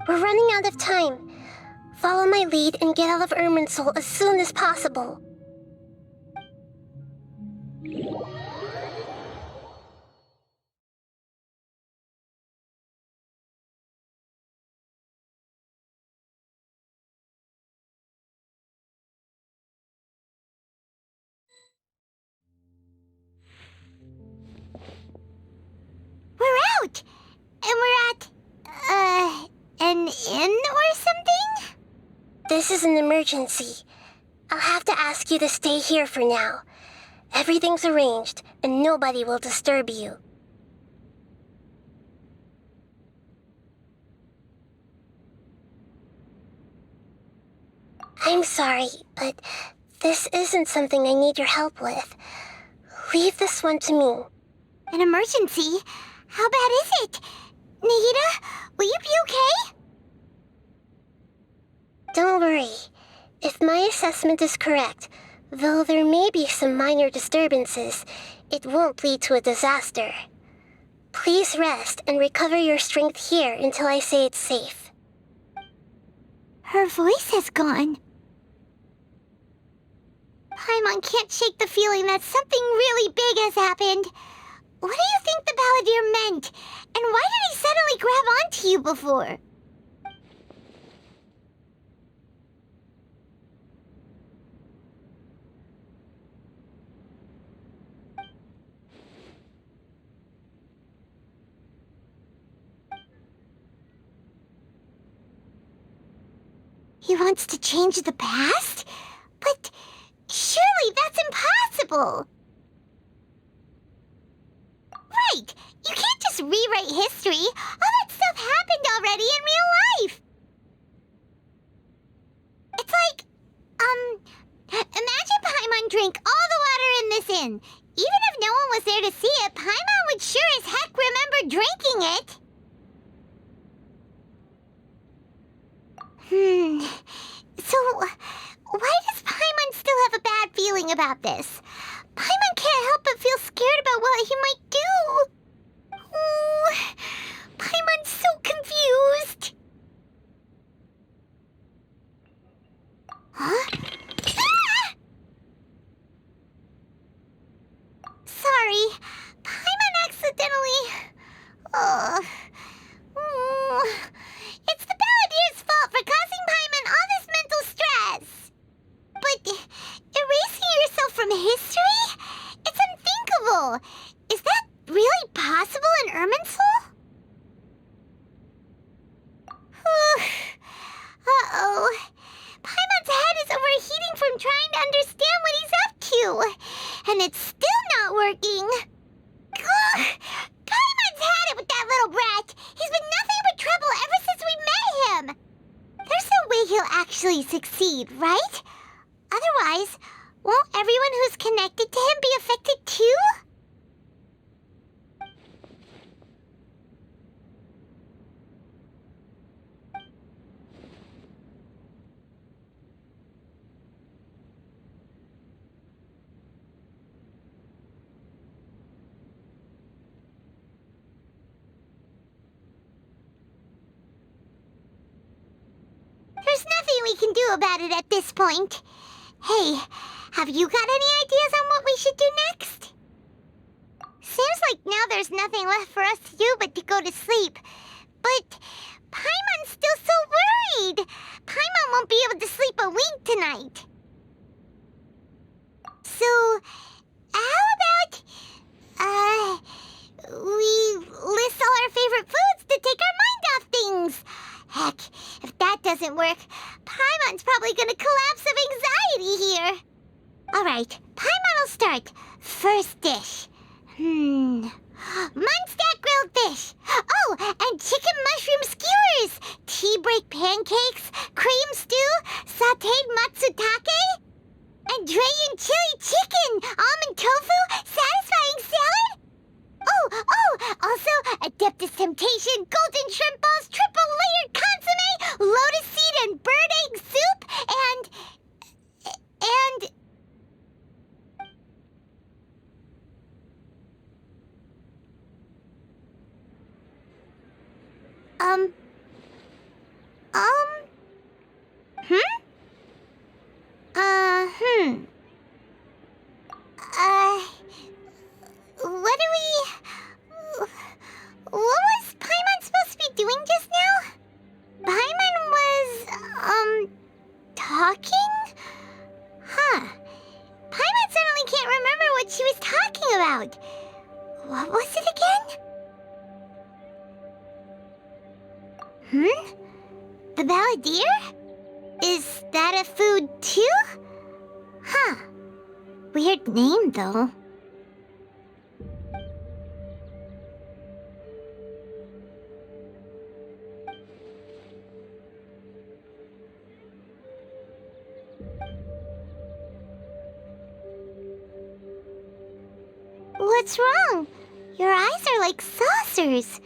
We're running out of time. Follow my lead and get out of Irminsul as soon as possible. We're out! And we're at, an inn or something? This is an emergency. I'll have to ask you to stay here for now. Everything's arranged, and nobody will disturb you. I'm sorry, but this isn't something I need your help with. Leave this one to me. An emergency? How bad is it? Nahida, will you be okay? Don't worry. If my assessment is correct, though there may be some minor disturbances, it won't lead to a disaster. Please rest and recover your strength here until I say it's safe. Her voice has gone. Paimon can't shake the feeling that something really big has happened. What do you think the Balladeer meant? And why did he suddenly grab onto you before? He wants to change the past? But surely that's impossible! Right! You can't just rewrite history! All that stuff happened already in real life! It's like, imagine Paimon drank all the water in this inn. Even if no one was there to see it, Paimon would sure as heck remember drinking it! So, why does Paimon still have a bad feeling about this? Paimon can't help but feel scared about what he might do. Oh, Paimon's so confused. Huh? Ah! Sorry, Paimon accidentally... It's the Balladeer's fault for causing Paimon all this mental stress. But erasing yourself from history? It's unthinkable. Is that really possible in Irminsul? Uh-oh. Paimon's head is overheating from trying to understand what he's up to. And it's still not working. Ugh. Paimon's had it with that little brat. He's been nothing but trouble ever since we met him. There's no way he'll actually succeed, right? Otherwise, won't everyone who's connected to him be affected too? There's nothing we can do about it at this point. Hey, have you got any ideas on what we should do next? Seems like now there's nothing left for us to do but to go to sleep. But Paimon's still so worried. Paimon won't be able to sleep a wink tonight. So, how about We list all our favorite foods to take our mind off things. Heck, if that doesn't work, Paimon's probably gonna collapse of anxiety here. Alright, Paimon will start. First dish. Munstack grilled fish. Oh, and chicken mushroom skewers. Tea break pancakes. Cream stew. Sauteed matsutake. And Dragon chili chicken. Almond tofu. Satisfying salad. Oh, also Adeptus Temptation, golden shrimp balls, triple layered consomme, lotus seed and bird egg soup, and what was Paimon supposed to be doing just now? Paimon was, talking? Huh. Paimon suddenly can't remember what she was talking about. What was it again? The balladeer? Is that a food too? Huh. Weird name, though. What's wrong? Your eyes are like saucers.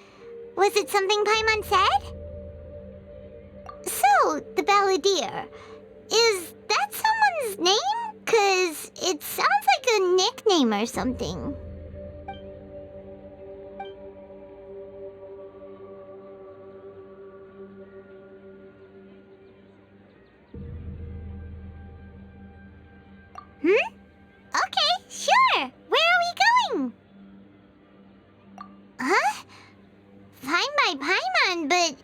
Was it something Paimon said? So, the balladeer. Is that someone's name? 'Cause it sounds like a nickname or something. Okay, sure. Where are we going? Huh? Fine by Paimon, but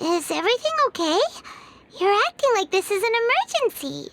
is everything okay? You're acting like this is an emergency.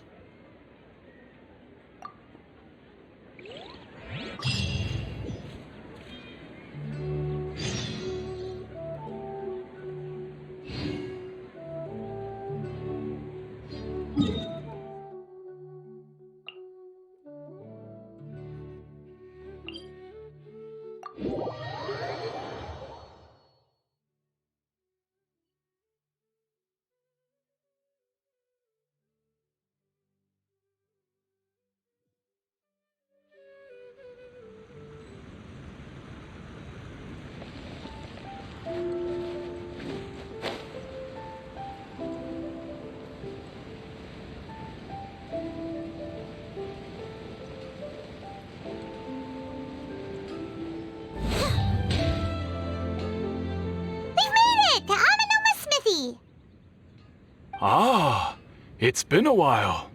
Ah, it's been a while.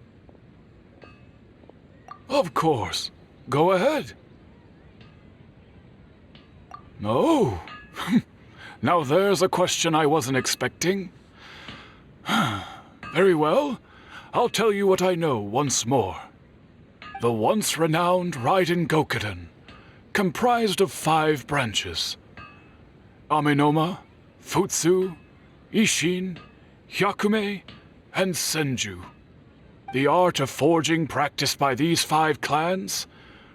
Of course. Go ahead. Oh, now there's a question I wasn't expecting. Very well. I'll tell you what I know once more. The once renowned Raiden Gokuden, comprised of 5 branches. Amenoma, Futsu, Ishin, Hyakume, and Senju. The art of forging practiced by these 5 clans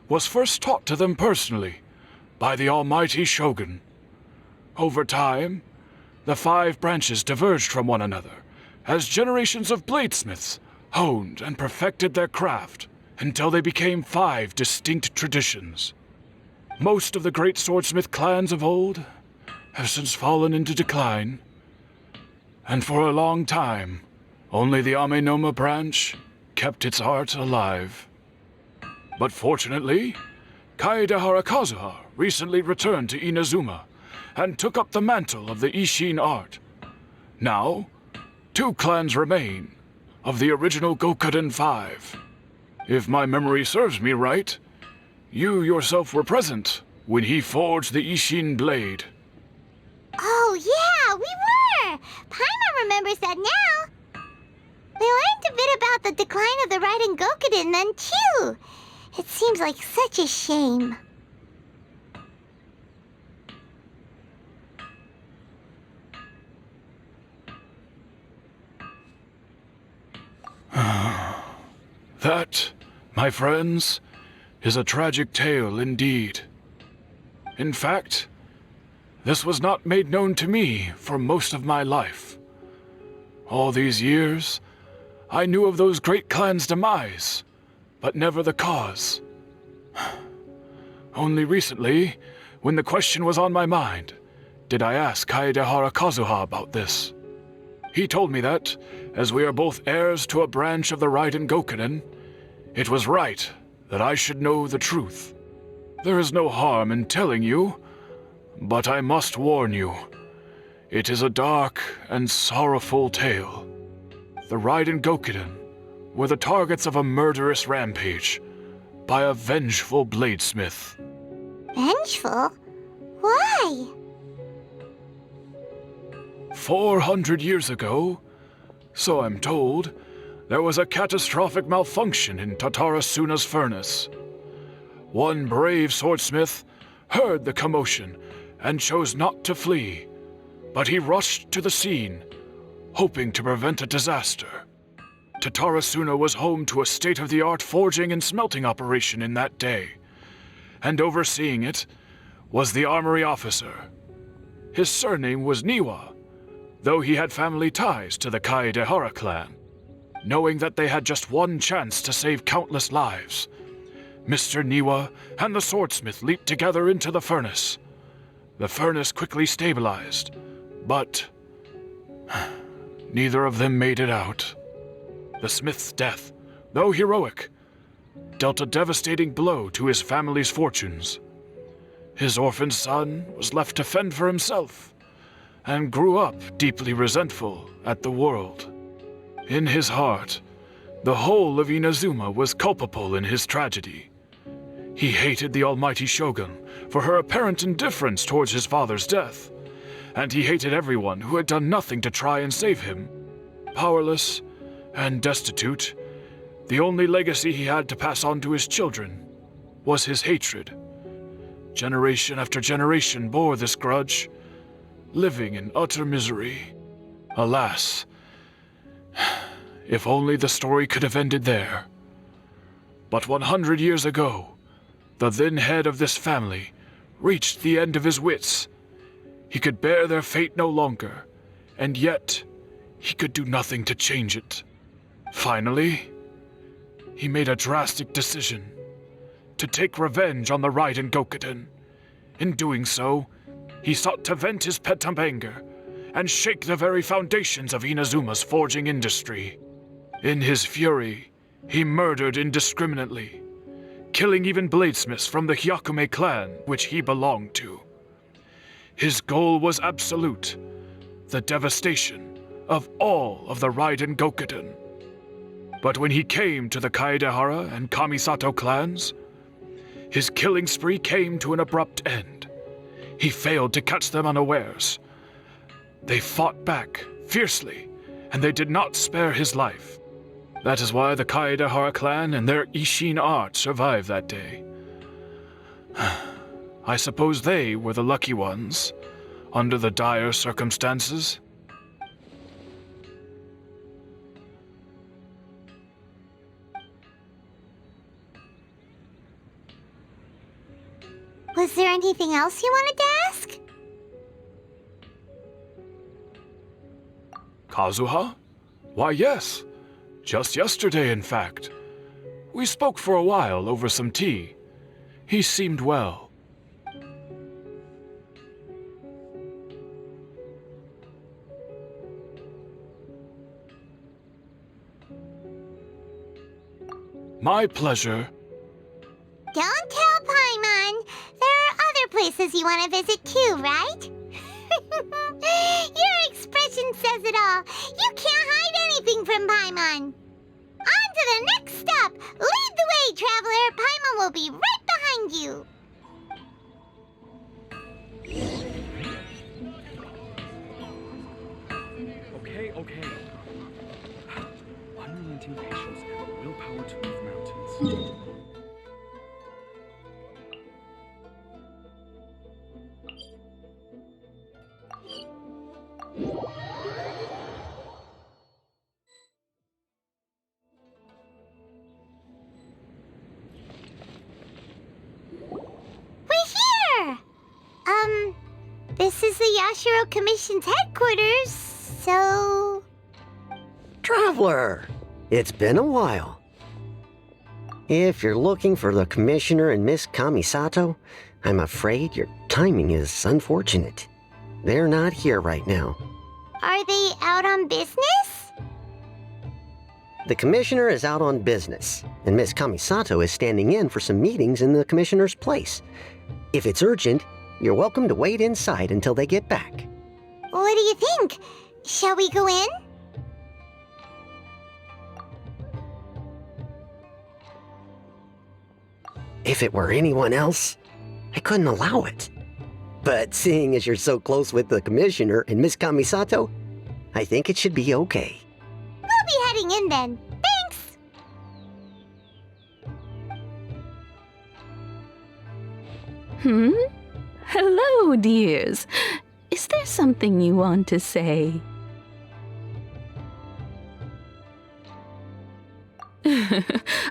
was first taught to them personally by the almighty Shogun. Over time, the 5 branches diverged from one another as generations of bladesmiths honed and perfected their craft until they became 5 distinct traditions. Most of the great swordsmith clans of old have since fallen into decline, and for a long time, only the Amenoma branch kept its art alive. But fortunately, Kaede Harakazuha recently returned to Inazuma and took up the mantle of the Ishin art. Now, 2 clans remain of the original Gokuden 5. If my memory serves me right, you yourself were present when he forged the Ishin blade. Oh, yeah, we were! Paimon remembers that now. We learned a bit about the decline of the Raiden Gokuden then, too. It seems like such a shame. That, my friends, is a tragic tale indeed. In fact, this was not made known to me for most of my life. All these years, I knew of those great clans' demise, but never the cause. Only recently, when the question was on my mind, did I ask Kaedehara Kazuha about this. He told me that, as we are both heirs to a branch of the Raiden Gokunin, it was right that I should know the truth. There is no harm in telling you, but I must warn you. It is a dark and sorrowful tale. The Raiden Gokunin were the targets of a murderous rampage by a vengeful bladesmith. Vengeful? Why? 400 years ago, so I'm told, there was a catastrophic malfunction in Tatarasuna's furnace. One brave swordsmith heard the commotion and chose not to flee, but he rushed to the scene, hoping to prevent a disaster. Tatarasuna was home to a state-of-the-art forging and smelting operation in that day, and overseeing it was the armory officer. His surname was Niwa, though he had family ties to the Kaedehara clan. Knowing that they had just one chance to save countless lives, Mr. Niwa and the swordsmith leaped together into the furnace. The furnace quickly stabilized, but neither of them made it out. The smith's death, though heroic, dealt a devastating blow to his family's fortunes. His orphaned son was left to fend for himself, and grew up deeply resentful at the world. In his heart, the whole of Inazuma was culpable in his tragedy. He hated the almighty shogun for her apparent indifference towards his father's death, and he hated everyone who had done nothing to try and save him. Powerless and destitute, the only legacy he had to pass on to his children was his hatred. Generation after generation bore this grudge, living in utter misery. Alas, if only the story could have ended there. But 100 years ago, the then head of this family reached the end of his wits. He could bear their fate no longer, and yet he could do nothing to change it. Finally, he made a drastic decision to take revenge on the Raiden Gokunin. In doing so, he sought to vent his pent up anger and shake the very foundations of Inazuma's forging industry. In his fury, he murdered indiscriminately, killing even bladesmiths from the Hyakume clan which he belonged to. His goal was absolute, the devastation of all of the Raiden Gokunin. But when he came to the Kaedehara and Kamisato clans, his killing spree came to an abrupt end. He failed to catch them unawares. They fought back fiercely, and they did not spare his life. That is why the Kaedehara clan and their Ishin art survived that day. I suppose they were the lucky ones, under the dire circumstances. Was there anything else you wanted to ask? Kazuha? Why, yes. Just yesterday, in fact. We spoke for a while over some tea. He seemed well. My pleasure. Don't tell Paimon. There are other places you want to visit too, right? Your expression says it all. You can't hide anything from Paimon. On to the next stop. Lead the way, traveler. Paimon will be right behind you. Okay. Unrelenting patience and the willpower to move mountains. Yashiro Commission's headquarters, so... Traveler, it's been a while. If you're looking for the Commissioner and Miss Kamisato, I'm afraid your timing is unfortunate. They're not here right now. Are they out on business? The Commissioner is out on business, and Miss Kamisato is standing in for some meetings in the Commissioner's place. If it's urgent, you're welcome to wait inside until they get back. What do you think? Shall we go in? If it were anyone else, I couldn't allow it. But seeing as you're so close with the Commissioner and Miss Kamisato, I think it should be okay. We'll be heading in then. Thanks! Hello, dears. Is there something you want to say?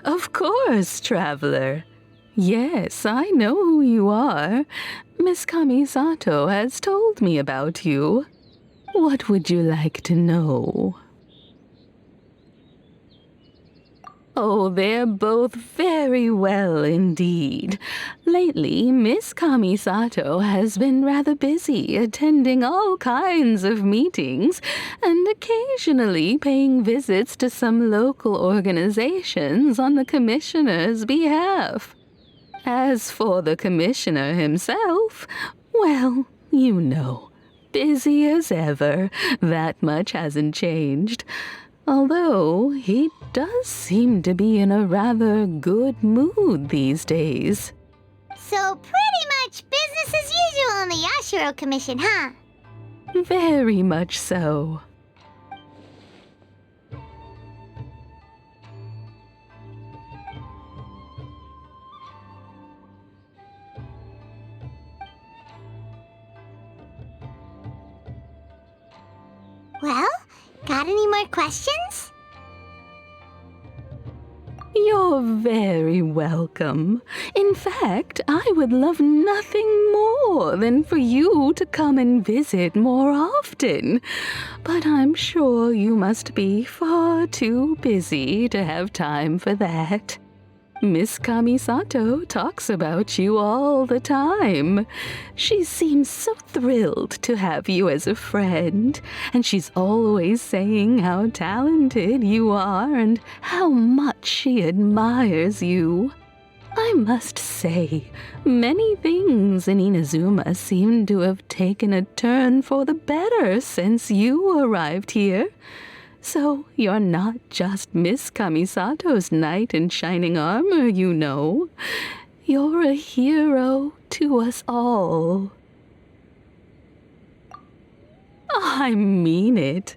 Of course, traveler. Yes, I know who you are. Miss Kamisato has told me about you. What would you like to know? Oh, they're both very well indeed. Lately, Miss Kamisato has been rather busy attending all kinds of meetings and occasionally paying visits to some local organizations on the Commissioner's behalf. As for the Commissioner himself, well, you know, busy as ever. That much hasn't changed. Although he does seem to be in a rather good mood these days. So pretty much business as usual on the Yashiro Commission, huh? Very much so. Well, got any more questions? You're very welcome. In fact, I would love nothing more than for you to come and visit more often. But I'm sure you must be far too busy to have time for that. Miss Kamisato talks about you all the time. She seems so thrilled to have you as a friend, and she's always saying how talented you are and how much she admires you. I must say, many things in Inazuma seem to have taken a turn for the better since you arrived here. So you're not just Miss Kamisato's knight in shining armor, you know. You're a hero to us all. I mean it.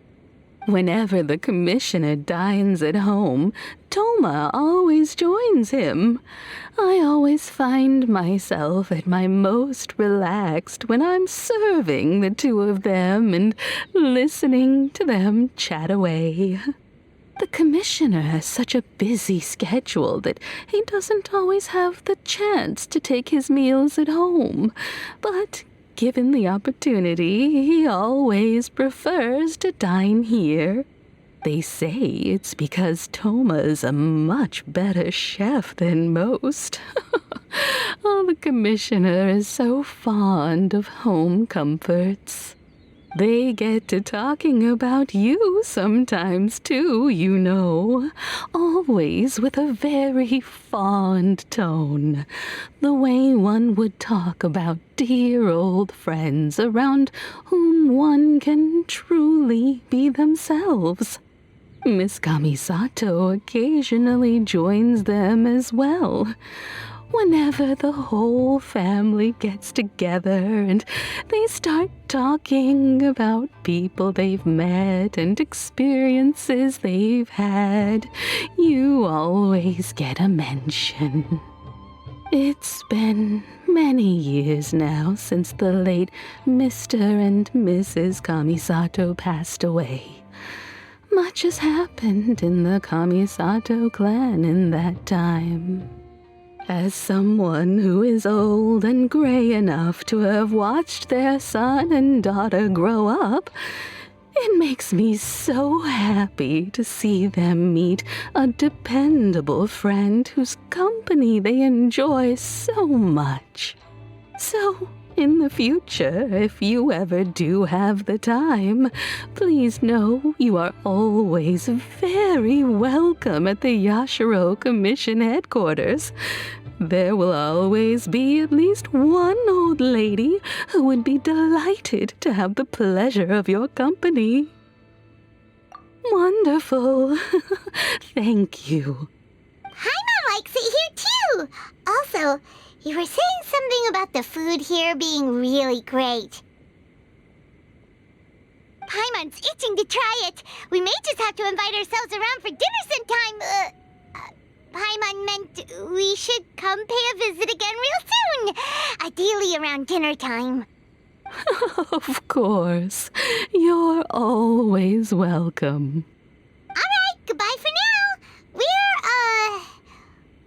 Whenever the Commissioner dines at home, Toma always joins him. I always find myself at my most relaxed when I'm serving the two of them and listening to them chat away. The Commissioner has such a busy schedule that he doesn't always have the chance to take his meals at home, but given the opportunity, he always prefers to dine here. They say it's because Toma's a much better chef than most. Oh, the Commissioner is so fond of home comforts. They get to talking about you sometimes, too, you know. Always with a very fond tone. The way one would talk about dear old friends around whom one can truly be themselves. Miss Kamisato occasionally joins them as well. Whenever the whole family gets together and they start talking about people they've met and experiences they've had, you always get a mention. It's been many years now since the late Mr. and Mrs. Kamisato passed away. Much has happened in the Kamisato clan in that time. As someone who is old and gray enough to have watched their son and daughter grow up, it makes me so happy to see them meet a dependable friend whose company they enjoy so much. So, in the future, if you ever do have the time, please know you are always very welcome at the Yashiro Commission headquarters. There will always be at least one old lady who would be delighted to have the pleasure of your company. Wonderful. Thank you. Paimon likes it here too. Also, you were saying something about the food here being really great. Paimon's itching to try it. We may just have to invite ourselves around for dinner sometime. Paimon meant we should come pay a visit again real soon. Ideally around dinner time. Of course. You're always welcome. Alright, goodbye for now.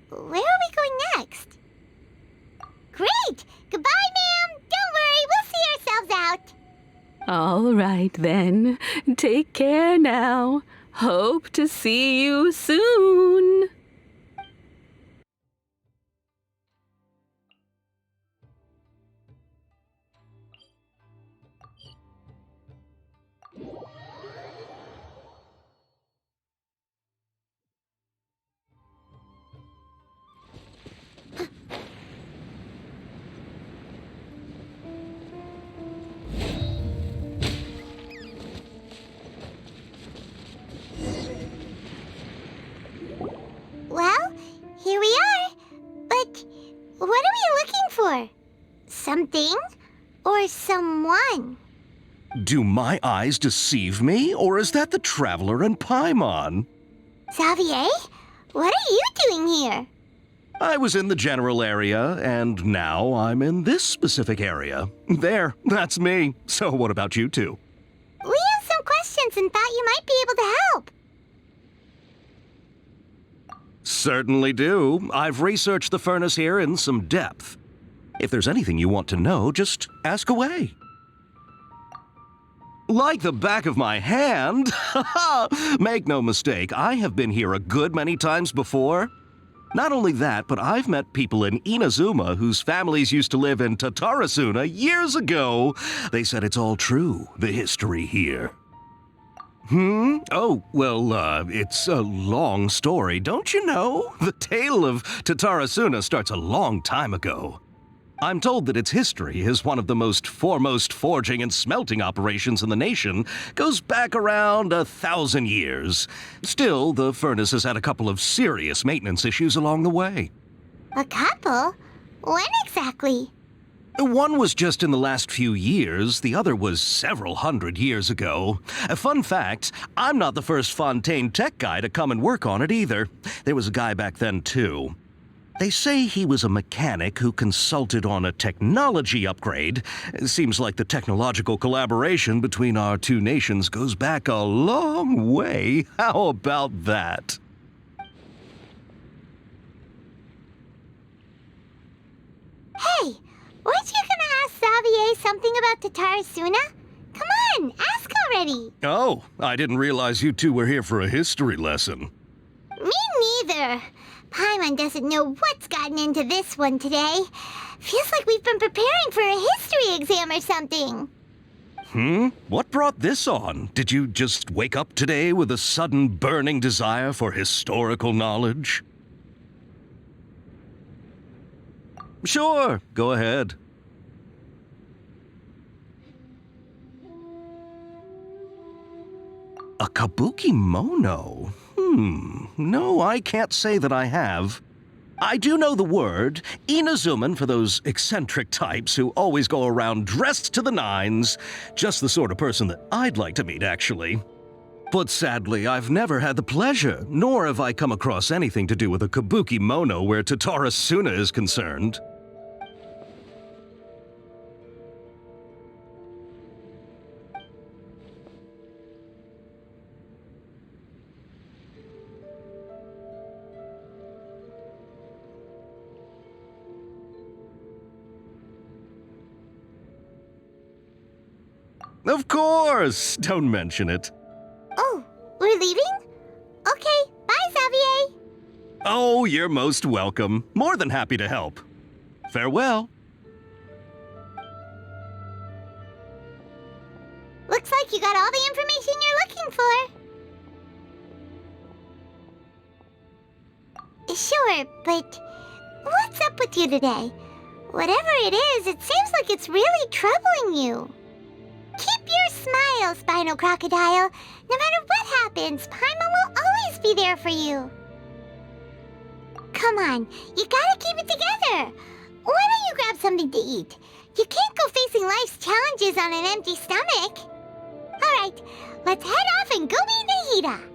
Where are we going next? Great! Goodbye, ma'am! Don't worry, we'll see ourselves out. All right, then. Take care now. Hope to see you soon. Well, here we are. But what are we looking for? Something or someone? Do my eyes deceive me, or is that the Traveler and Paimon? Xavier, what are you doing here? I was in the general area, and now I'm in this specific area. There, that's me. So what about you two? We have some questions and thought you might be able to help. Certainly do. I've researched the furnace here in some depth. If there's anything you want to know, just ask away. Like the back of my hand? Make no mistake, I have been here a good many times before. Not only that, but I've met people in Inazuma whose families used to live in Tatarasuna years ago. They said it's all true, the history here. Oh, well, it's a long story, don't you know? The tale of Tatarasuna starts a long time ago. I'm told that its history is one of the most foremost forging and smelting operations in the nation, goes back around 1,000 years. Still, the furnace has had a couple of serious maintenance issues along the way. A couple? When exactly? One was just in the last few years, the other was several hundred years ago. A fun fact, I'm not the first Fontaine tech guy to come and work on it either. There was a guy back then too. They say he was a mechanic who consulted on a technology upgrade. It seems like the technological collaboration between our two nations goes back a long way. How about that? Hey, weren't you gonna ask Xavier something about Tatarasuna? Come on, ask already. Oh, I didn't realize you two were here for a history lesson. Me neither. Paimon doesn't know what's gotten into this one today. Feels like we've been preparing for a history exam or something. What brought this on? Did you just wake up today with a sudden burning desire for historical knowledge? Sure, go ahead. A kabuki mono? No, I can't say that I have. I do know the word, Inazuman for those eccentric types who always go around dressed to the nines. Just the sort of person that I'd like to meet, actually. But sadly, I've never had the pleasure, nor have I come across anything to do with a kabuki mono where Tatarasuna is concerned. Of course! Don't mention it. Oh, we're leaving? Okay, bye, Xavier. Oh, you're most welcome. More than happy to help. Farewell. Looks like you got all the information you're looking for. Sure, but what's up with you today? Whatever it is, it seems like it's really troubling you. Keep your smile, Spinal Crocodile. No matter what happens, Paimon will always be there for you. Come on, you gotta keep it together. Why don't you grab something to eat? You can't go facing life's challenges on an empty stomach. All right, let's head off and go meet Nahida.